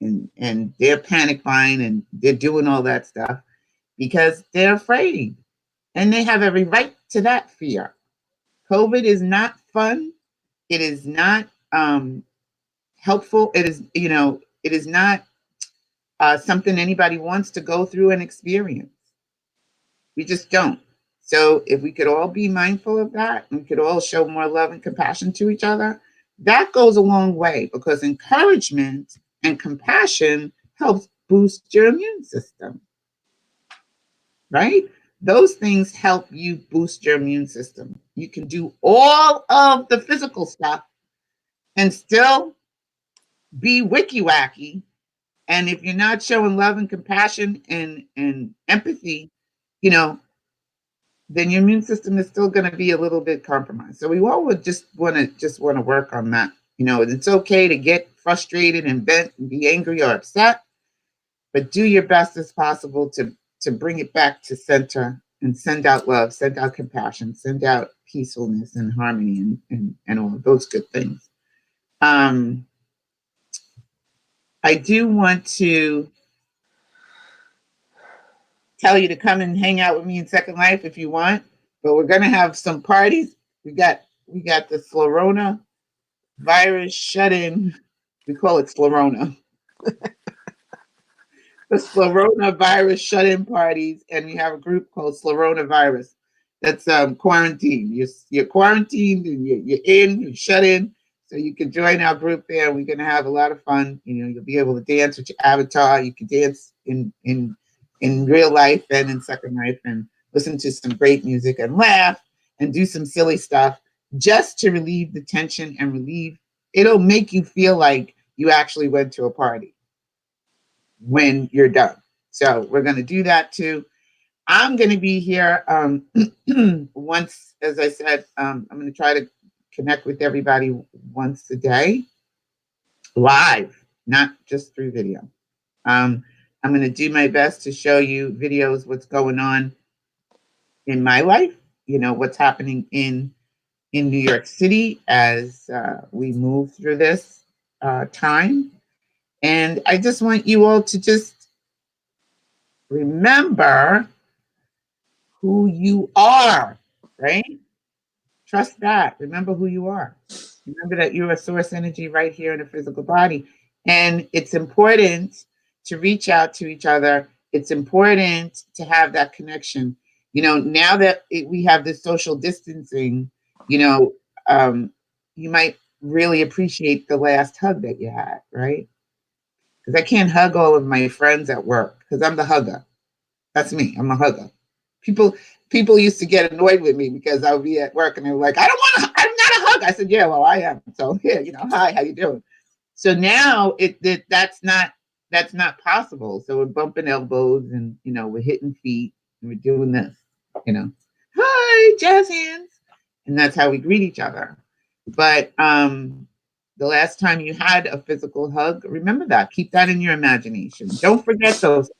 and they're panic buying and they're doing all that stuff because they're afraid, and they have every right to that fear. COVID is not fun. It is not helpful. It is, you know, it is not something anybody wants to go through and experience. We just don't. So if we could all be mindful of that, and we could all show more love and compassion to each other, that goes a long way, because encouragement and compassion helps boost your immune system, right? Those things help you boost your immune system. You can do all of the physical stuff and still be wicky wacky. And if you're not showing love and compassion and empathy, you know, then your immune system is still going to be a little bit compromised. So we all would just want to work on that You know, it's okay to get frustrated and vent and be angry or upset, but do your best as possible to bring it back to center and send out love, send out compassion, send out peacefulness and harmony and all of those good things. I do want to tell you to come and hang out with me in Second Life if you want, but we're going to have some parties. We got the Florona virus shut-in. We call it Florona. The Florona virus shut-in parties, and we have a group called Florona virus. That's quarantined. You're quarantined and you're shut in. So you can join our group there. We're gonna have a lot of fun. You know, you'll be able to dance with your avatar. You can dance in real life and in Second Life, and listen to some great music and laugh and do some silly stuff just to relieve the tension and relieve. It'll make you feel like you actually went to a party when you're done. So we're gonna do that too. I'm going to be here once, as I said, I'm going to try to connect with everybody once a day, live, not just through video. I'm going to do my best to show you videos, what's going on in my life, you know, what's happening in New York City as we move through this time. And I just want you all to just remember who you are, right? Trust that. Remember who you are. Remember that you're a source energy right here in a physical body. And it's important to reach out to each other. It's important to have that connection. You know, now that we have this social distancing, you know, you might really appreciate the last hug that you had, right? Because I can't hug all of my friends at work because I'm the hugger. That's me. I'm a hugger. People used to get annoyed with me because I would be at work and they were like, I'm not a hug. I said, yeah, well, I am. So here, you know, hi, how you doing? So now that's not possible. So we're bumping elbows and, you know, we're hitting feet and we're doing this, you know, hi, jazz hands. And that's how we greet each other. But the last time you had a physical hug, remember that. Keep that in your imagination. Don't forget those.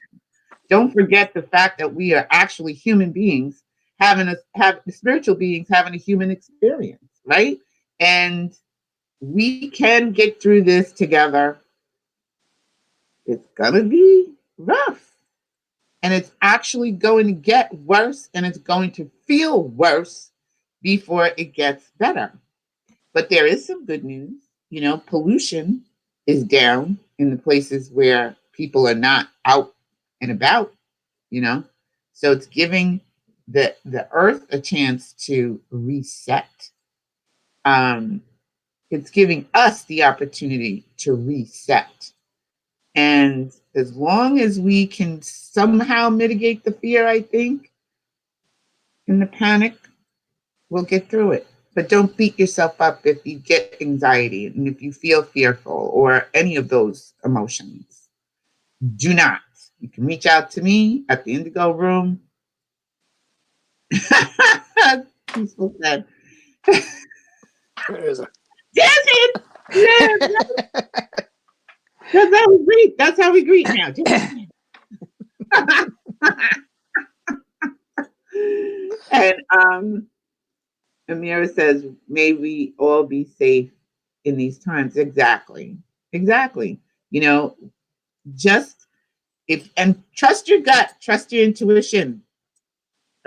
Don't forget the fact that we are actually human beings have spiritual beings having a human experience, right? And we can get through this together. It's gonna be rough. And it's actually going to get worse and it's going to feel worse before it gets better. But there is some good news. You know, pollution is down in the places where people are not out and about, you know. So it's giving the earth a chance to reset. It's giving us the opportunity to reset. And as long as we can somehow mitigate the fear, I think, and the panic, we'll get through it. But don't beat yourself up if you get anxiety and if you feel fearful or any of those emotions. Do not. You can reach out to me at the Indigo room. Peaceful said. Yes, it. Yeah, that's how we greet. That's how we greet now. And Amira says, may we all be safe in these times. Exactly. You know, just and trust your gut, trust your intuition.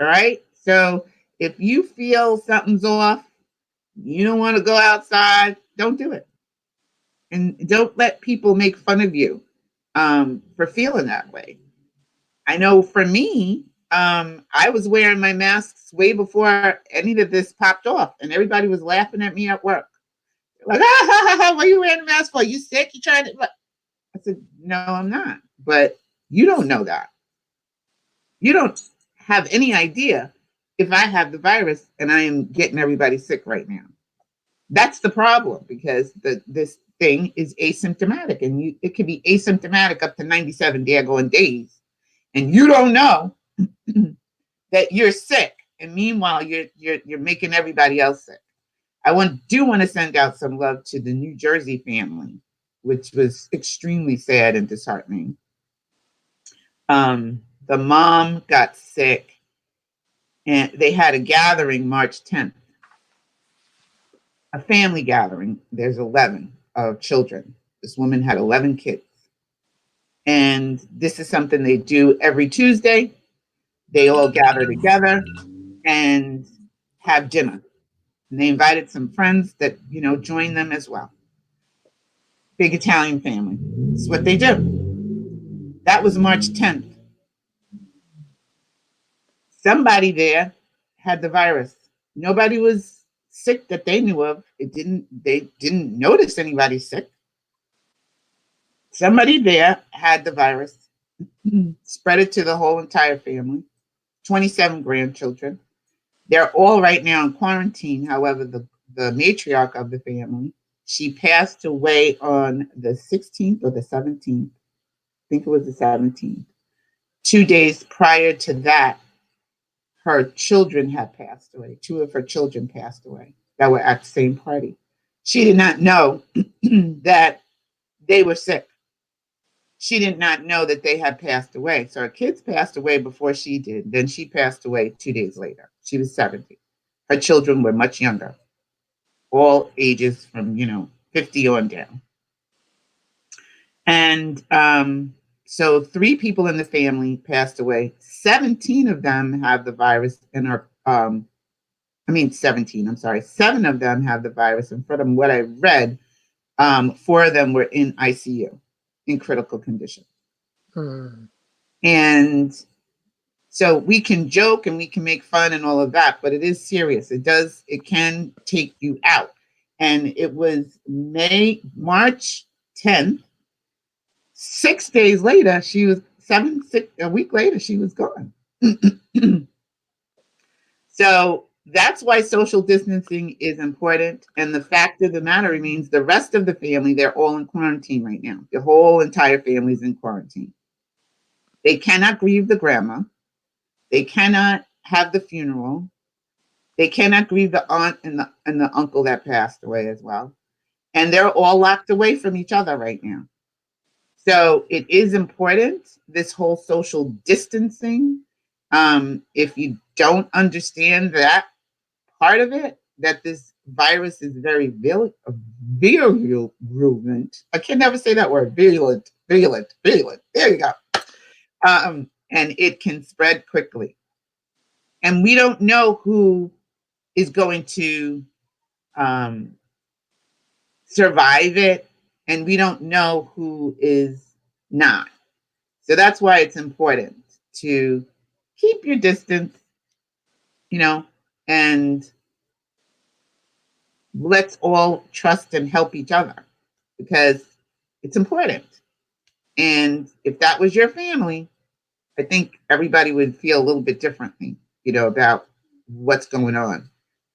All right. So if you feel something's off, you don't want to go outside, don't do it. And don't let people make fun of you for feeling that way. I know for me, I was wearing my masks way before any of this popped off, and everybody was laughing at me at work. Like, what are you wearing a mask for? You sick? You trying to? I said, no, I'm not. But you don't know that. You don't have any idea if I have the virus and I am getting everybody sick right now. That's the problem, because this thing is asymptomatic, and it can be asymptomatic up to 97 daggone days, and you don't know that you're sick, and meanwhile you're making everybody else sick. do want to send out some love to the New Jersey family, which was extremely sad and disheartening. The mom got sick, and they had a gathering March 10th, a family gathering. There's 11 children. This woman had 11 kids. And this is something they do every Tuesday. They all gather together and have dinner. And they invited some friends that, join them as well. Big Italian family. It's what they do. That was March 10th. Somebody there had the virus. Nobody was sick that they knew of. They didn't notice anybody sick. Somebody there had the virus, spread it to the whole entire family, 27 grandchildren. They're all right now in quarantine. However, the matriarch of the family, she passed away on the 16th or the 17th. I think it was the 17th. 2 days prior to that, her children had passed away. 2 of her children passed away that were at the same party. She did not know that they were sick. She did not know that they had passed away. So her kids passed away before she did. Then she passed away 2 days later. She was 70. Her children were much younger, all ages from, 50 on down. And so 3 people in the family passed away. 17 of them have the virus and are, 17, I'm sorry. 7 of them have the virus. And from what I read, 4 of them were in ICU in critical condition. And so we can joke and we can make fun and all of that, but it is serious. It can take you out. And it was March 10th. 6 days later, she was a week later, she was gone. So that's why social distancing is important. And the fact of the matter remains, the rest of the family, they're all in quarantine right now. The whole entire family is in quarantine. They cannot grieve the grandma. They cannot have the funeral. They cannot grieve the aunt and the uncle that passed away as well. And they're all locked away from each other right now. So it is important, this whole social distancing. If you don't understand that part of it, that this virus is very virulent. I can never say that word. Virulent. There you go. And it can spread quickly. And we don't know who is going to survive it, and we don't know who is not. So that's why it's important to keep your distance, and let's all trust and help each other, because it's important. And if that was your family, I think everybody would feel a little bit differently, about what's going on.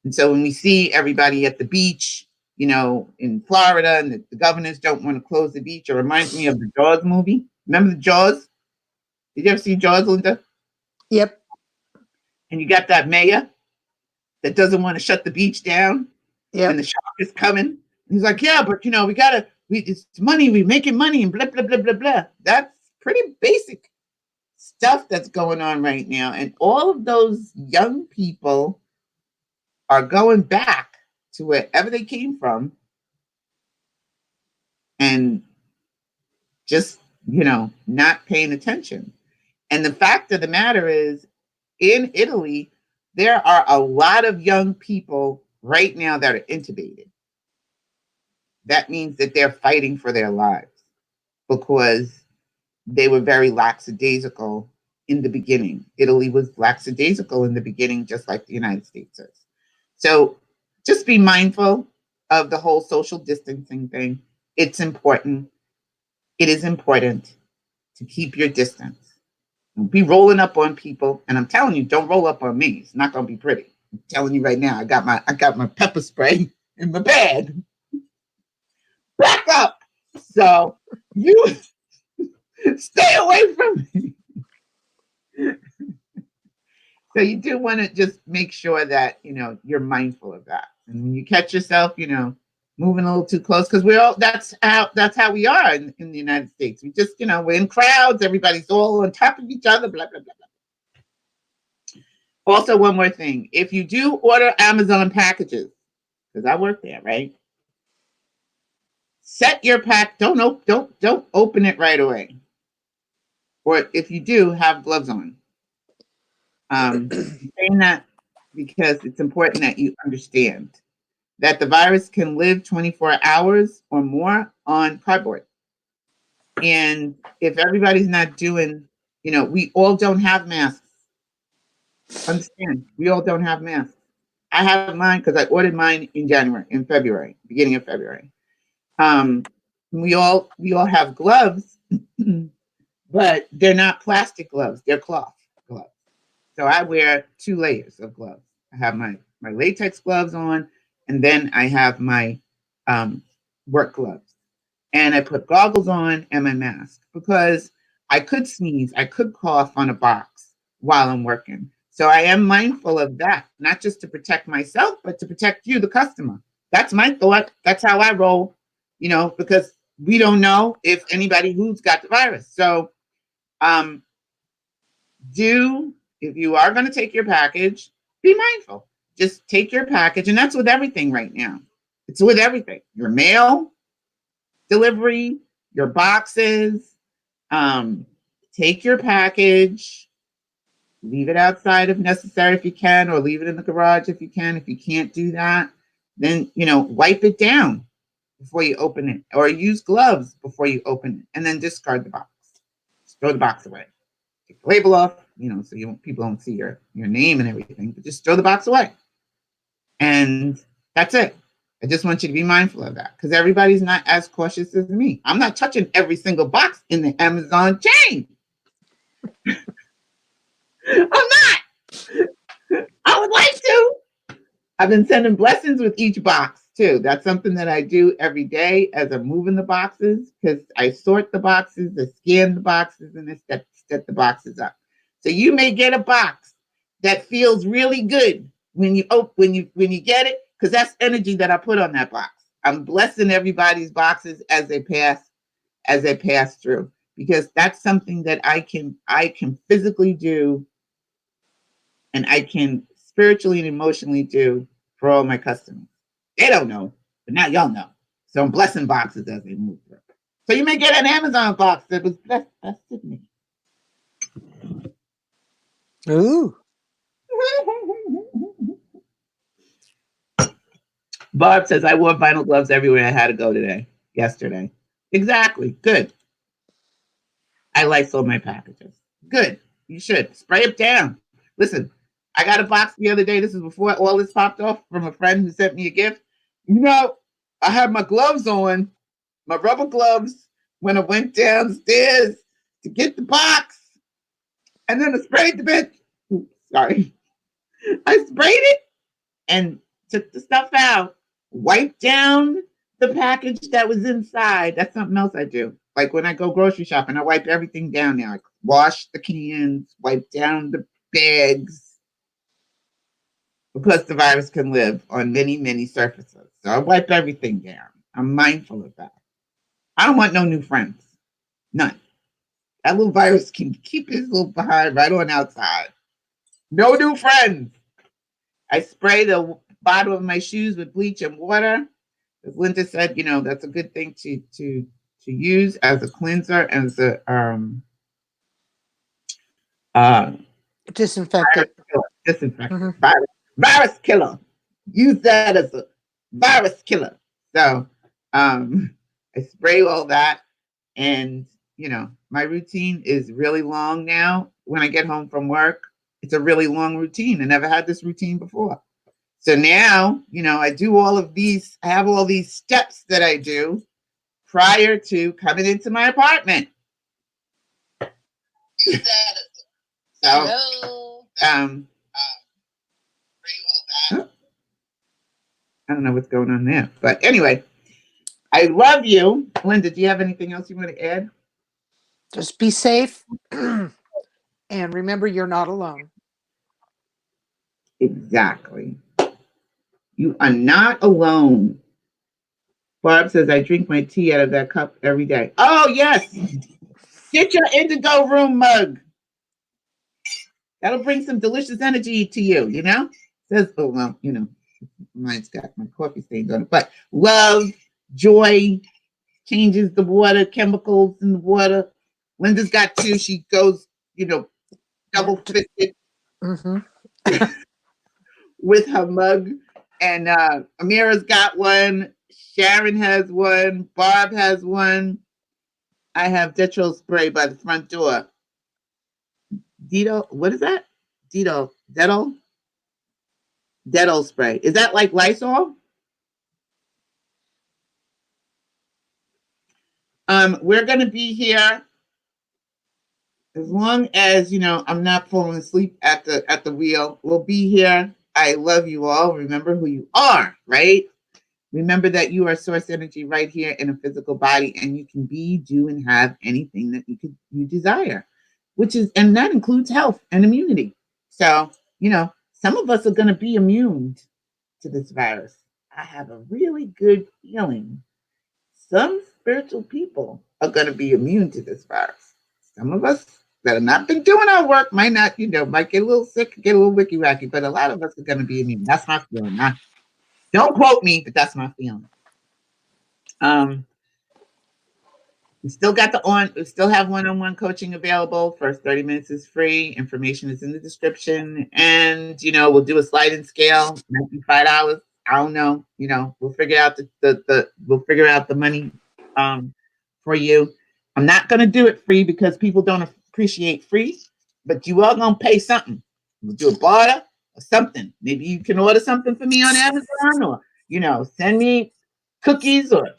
And so when we see everybody at the beach, in Florida, and the governors don't want to close the beach, it reminds me of the Jaws movie. Remember the Jaws? Did you ever see Jaws, Linda? Yep. And you got that mayor that doesn't want to shut the beach down. Yep. And the shark is coming. And he's like, yeah, but it's money, we're making money, and blah, blah, blah, blah, blah. That's pretty basic stuff that's going on right now. And all of those young people are going back to wherever they came from and just, not paying attention. And the fact of the matter is, in Italy, there are a lot of young people right now that are intubated. That means that they're fighting for their lives because they were very lackadaisical in the beginning. Italy was lackadaisical in the beginning, just like the United States is. So just be mindful of the whole social distancing thing. It's important. It is important to keep your distance. Don't be rolling up on people. And I'm telling you, don't roll up on me. It's not going to be pretty. I'm telling you right now, I got my pepper spray in my bag. Back up. So you stay away from me. So you do want to just make sure that, you're mindful of that. And when you catch yourself, moving a little too close, because we're all that's how we are in the United States. We just, we're in crowds, everybody's all on top of each other, blah, blah, blah, blah. Also, one more thing. If you do order Amazon packages, because I work there, right? Set your pack, don't open it right away. Or if you do, have gloves on. I'm saying that because it's important that you understand that the virus can live 24 hours or more on cardboard. And if everybody's not doing, we all don't have masks. Understand, we all don't have masks. I have mine because I ordered mine in February, beginning of February. We all have gloves, but they're not plastic gloves, they're cloth gloves. So I wear 2 layers of gloves. I have my latex gloves on, and then I have my work gloves. And I put goggles on and my mask because I could sneeze, I could cough on a box while I'm working. So I am mindful of that, not just to protect myself, but to protect you, the customer. That's my thought. That's how I roll, because we don't know if anybody who's got the virus. So if you are going to take your package, be mindful. Just take your package. And that's with everything right now. It's with everything. Your mail delivery, your boxes, take your package, leave it outside if necessary if you can, or leave it in the garage if you can. If you can't do that, then, wipe it down before you open it, or use gloves before you open it, and then discard the box. Just throw the box away. Take the label off, so people don't see your name and everything, but just throw the box away. And that's it. I just want you to be mindful of that, because everybody's not as cautious as me. I'm not touching every single box in the Amazon chain. I'm not. I would like to. I've been sending blessings with each box too. That's something that I do every day as I'm moving the boxes, because I sort the boxes, I scan the boxes, and I set the boxes up. So you may get a box that feels really good when you get it, because that's energy that I put on that box. I'm blessing everybody's boxes as they pass through, because that's something that I can physically do, and I can spiritually and emotionally do for all my customers. They don't know, but now y'all know. So I'm blessing boxes as they move through. So you may get an Amazon box that was blessed with me. Ooh. Barb says, I wore vinyl gloves everywhere I had to go yesterday. Exactly. Good. I Lysol my packages. Good. You should. Spray it down. Listen, I got a box the other day. This is before all this popped off, from a friend who sent me a gift. I had my gloves on, my rubber gloves, when I went downstairs to get the box. And then I sprayed the bit. Oops, sorry. I sprayed it and took the stuff out, wiped down the package that was inside. That's something else I do. Like when I go grocery shopping, I wipe everything down now. I wash the cans, wipe down the bags, because the virus can live on many, many surfaces. So I wipe everything down. I'm mindful of that. I don't want no new friends. None. That little virus can keep his little behind right on outside. No new friends. I spray the bottom of my shoes with bleach and water. As Linda said, that's a good thing to use as a cleanser, as a Disinfectant. Disinfectant. Virus killer. Use that as a virus killer. So I spray all that, and my routine is really long now. When I get home from work, it's a really long routine. I never had this routine before. So now, I do all of these. I have all these steps that I do prior to coming into my apartment. So, I don't know what's going on there, but anyway, I love you. Linda, do you have anything else you want to add? Just be safe. And remember, you're not alone. Exactly. You are not alone. Barb says, I drink my tea out of that cup every day. Oh, yes. Get your Indigo Room mug. That'll bring some delicious energy to you, you know? Says, oh, well, you know, mine's got my coffee stains on it. But love, joy, changes the water, chemicals in the water. Linda's got two. She goes, you know, double fisted with her mug. And Amira's got one. Sharon has one. Barb has one. I have Dettol spray by the front door. What is that? Dettol spray. Is that like Lysol? We're gonna be here as long as, you know, I'm not falling asleep at the wheel. We'll be here. I love you all. Remember who you are, right? Remember that you are source energy right here in a physical body, and you can be, do, and have anything that you desire, and that includes health and immunity. So, you know, some of us are going to be immune to this virus. I have a really good feeling some spiritual people are going to be immune to this virus. Some of us that have not been doing our work might not, you know, might get a little sick, get a little wicky wacky, but a lot of us are going to be immune. That's my feeling. Don't quote me, but that's my feeling. We still have one-on-one coaching available. First 30 minutes is free. Information is in the description. And, you know, we'll do a sliding scale, $95. I don't know. You know, we'll figure out the money for you. I'm not gonna do it free because people don't appreciate free, but you are gonna pay something. We'll do a barter or something. Maybe you can order something for me on Amazon, or, you know, send me cookies, or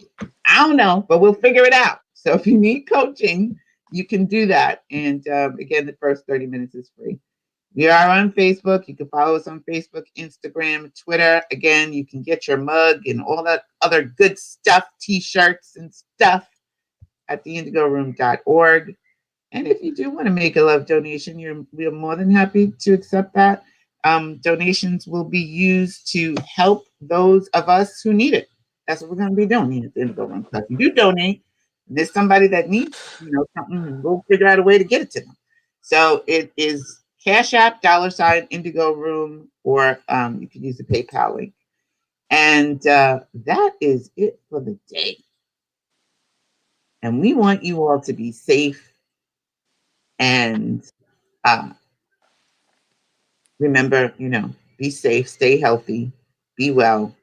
I don't know, but we'll figure it out. So if you need coaching, you can do that. And again, the first 30 minutes is free. We are on Facebook. You can follow us on Facebook, Instagram, Twitter. Again, you can get your mug and all that other good stuff, t-shirts and stuff, at theindigoroom.org. And if you do want to make a love donation, we're more than happy to accept that. Donations will be used to help those of us who need it. That's what we're going to be doing at the Indigo Room. So if you do donate, there's somebody that needs, you know, something, we'll figure out a way to get it to them. So it is Cash App, $ Indigo Room, or you can use the PayPal link. And that is it for the day. And we want you all to be safe and remember, you know, be safe, stay healthy, be well,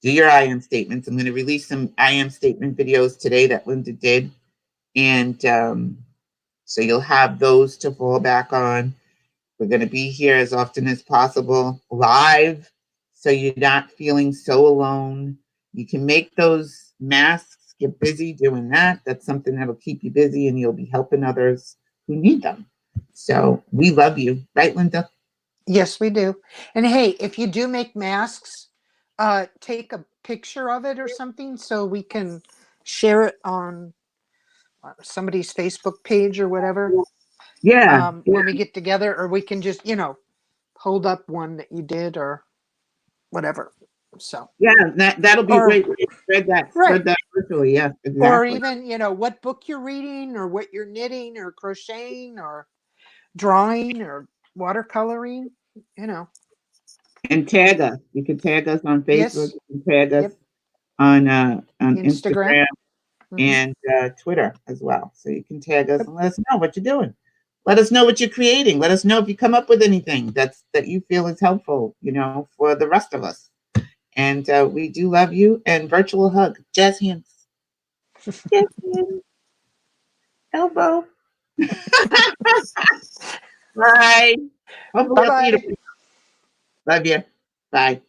do your I am statements. I'm going to release some I am statement videos today that Linda did. And so you'll have those to fall back on. We're going to be here as often as possible live, so you're not feeling so alone. You can make those masks, get busy doing that. That's something that'll keep you busy, and you'll be helping others who need them. So we love you. Right, Linda? Yes, we do. And hey, if you do make masks, take a picture of it or something so we can share it on somebody's Facebook page or whatever. Yeah. When we get together, or we can just, you know, hold up one that you did or whatever. So yeah, that'll be a great way to spread that virtually. Yeah, exactly. Or even, you know, what book you're reading, or what you're knitting or crocheting or drawing or watercoloring, you know. And tag us. You can tag us on Facebook. Yes. You can tag us on Instagram and Twitter as well. So you can tag us and let us know what you're doing. Let us know what you're creating. Let us know if you come up with anything that you feel is helpful, you know, for the rest of us. And we do love you. And virtual hug. Jazz hands. Jazz hands. Elbow. Bye. Hopefully Bye-bye. Love you. Bye.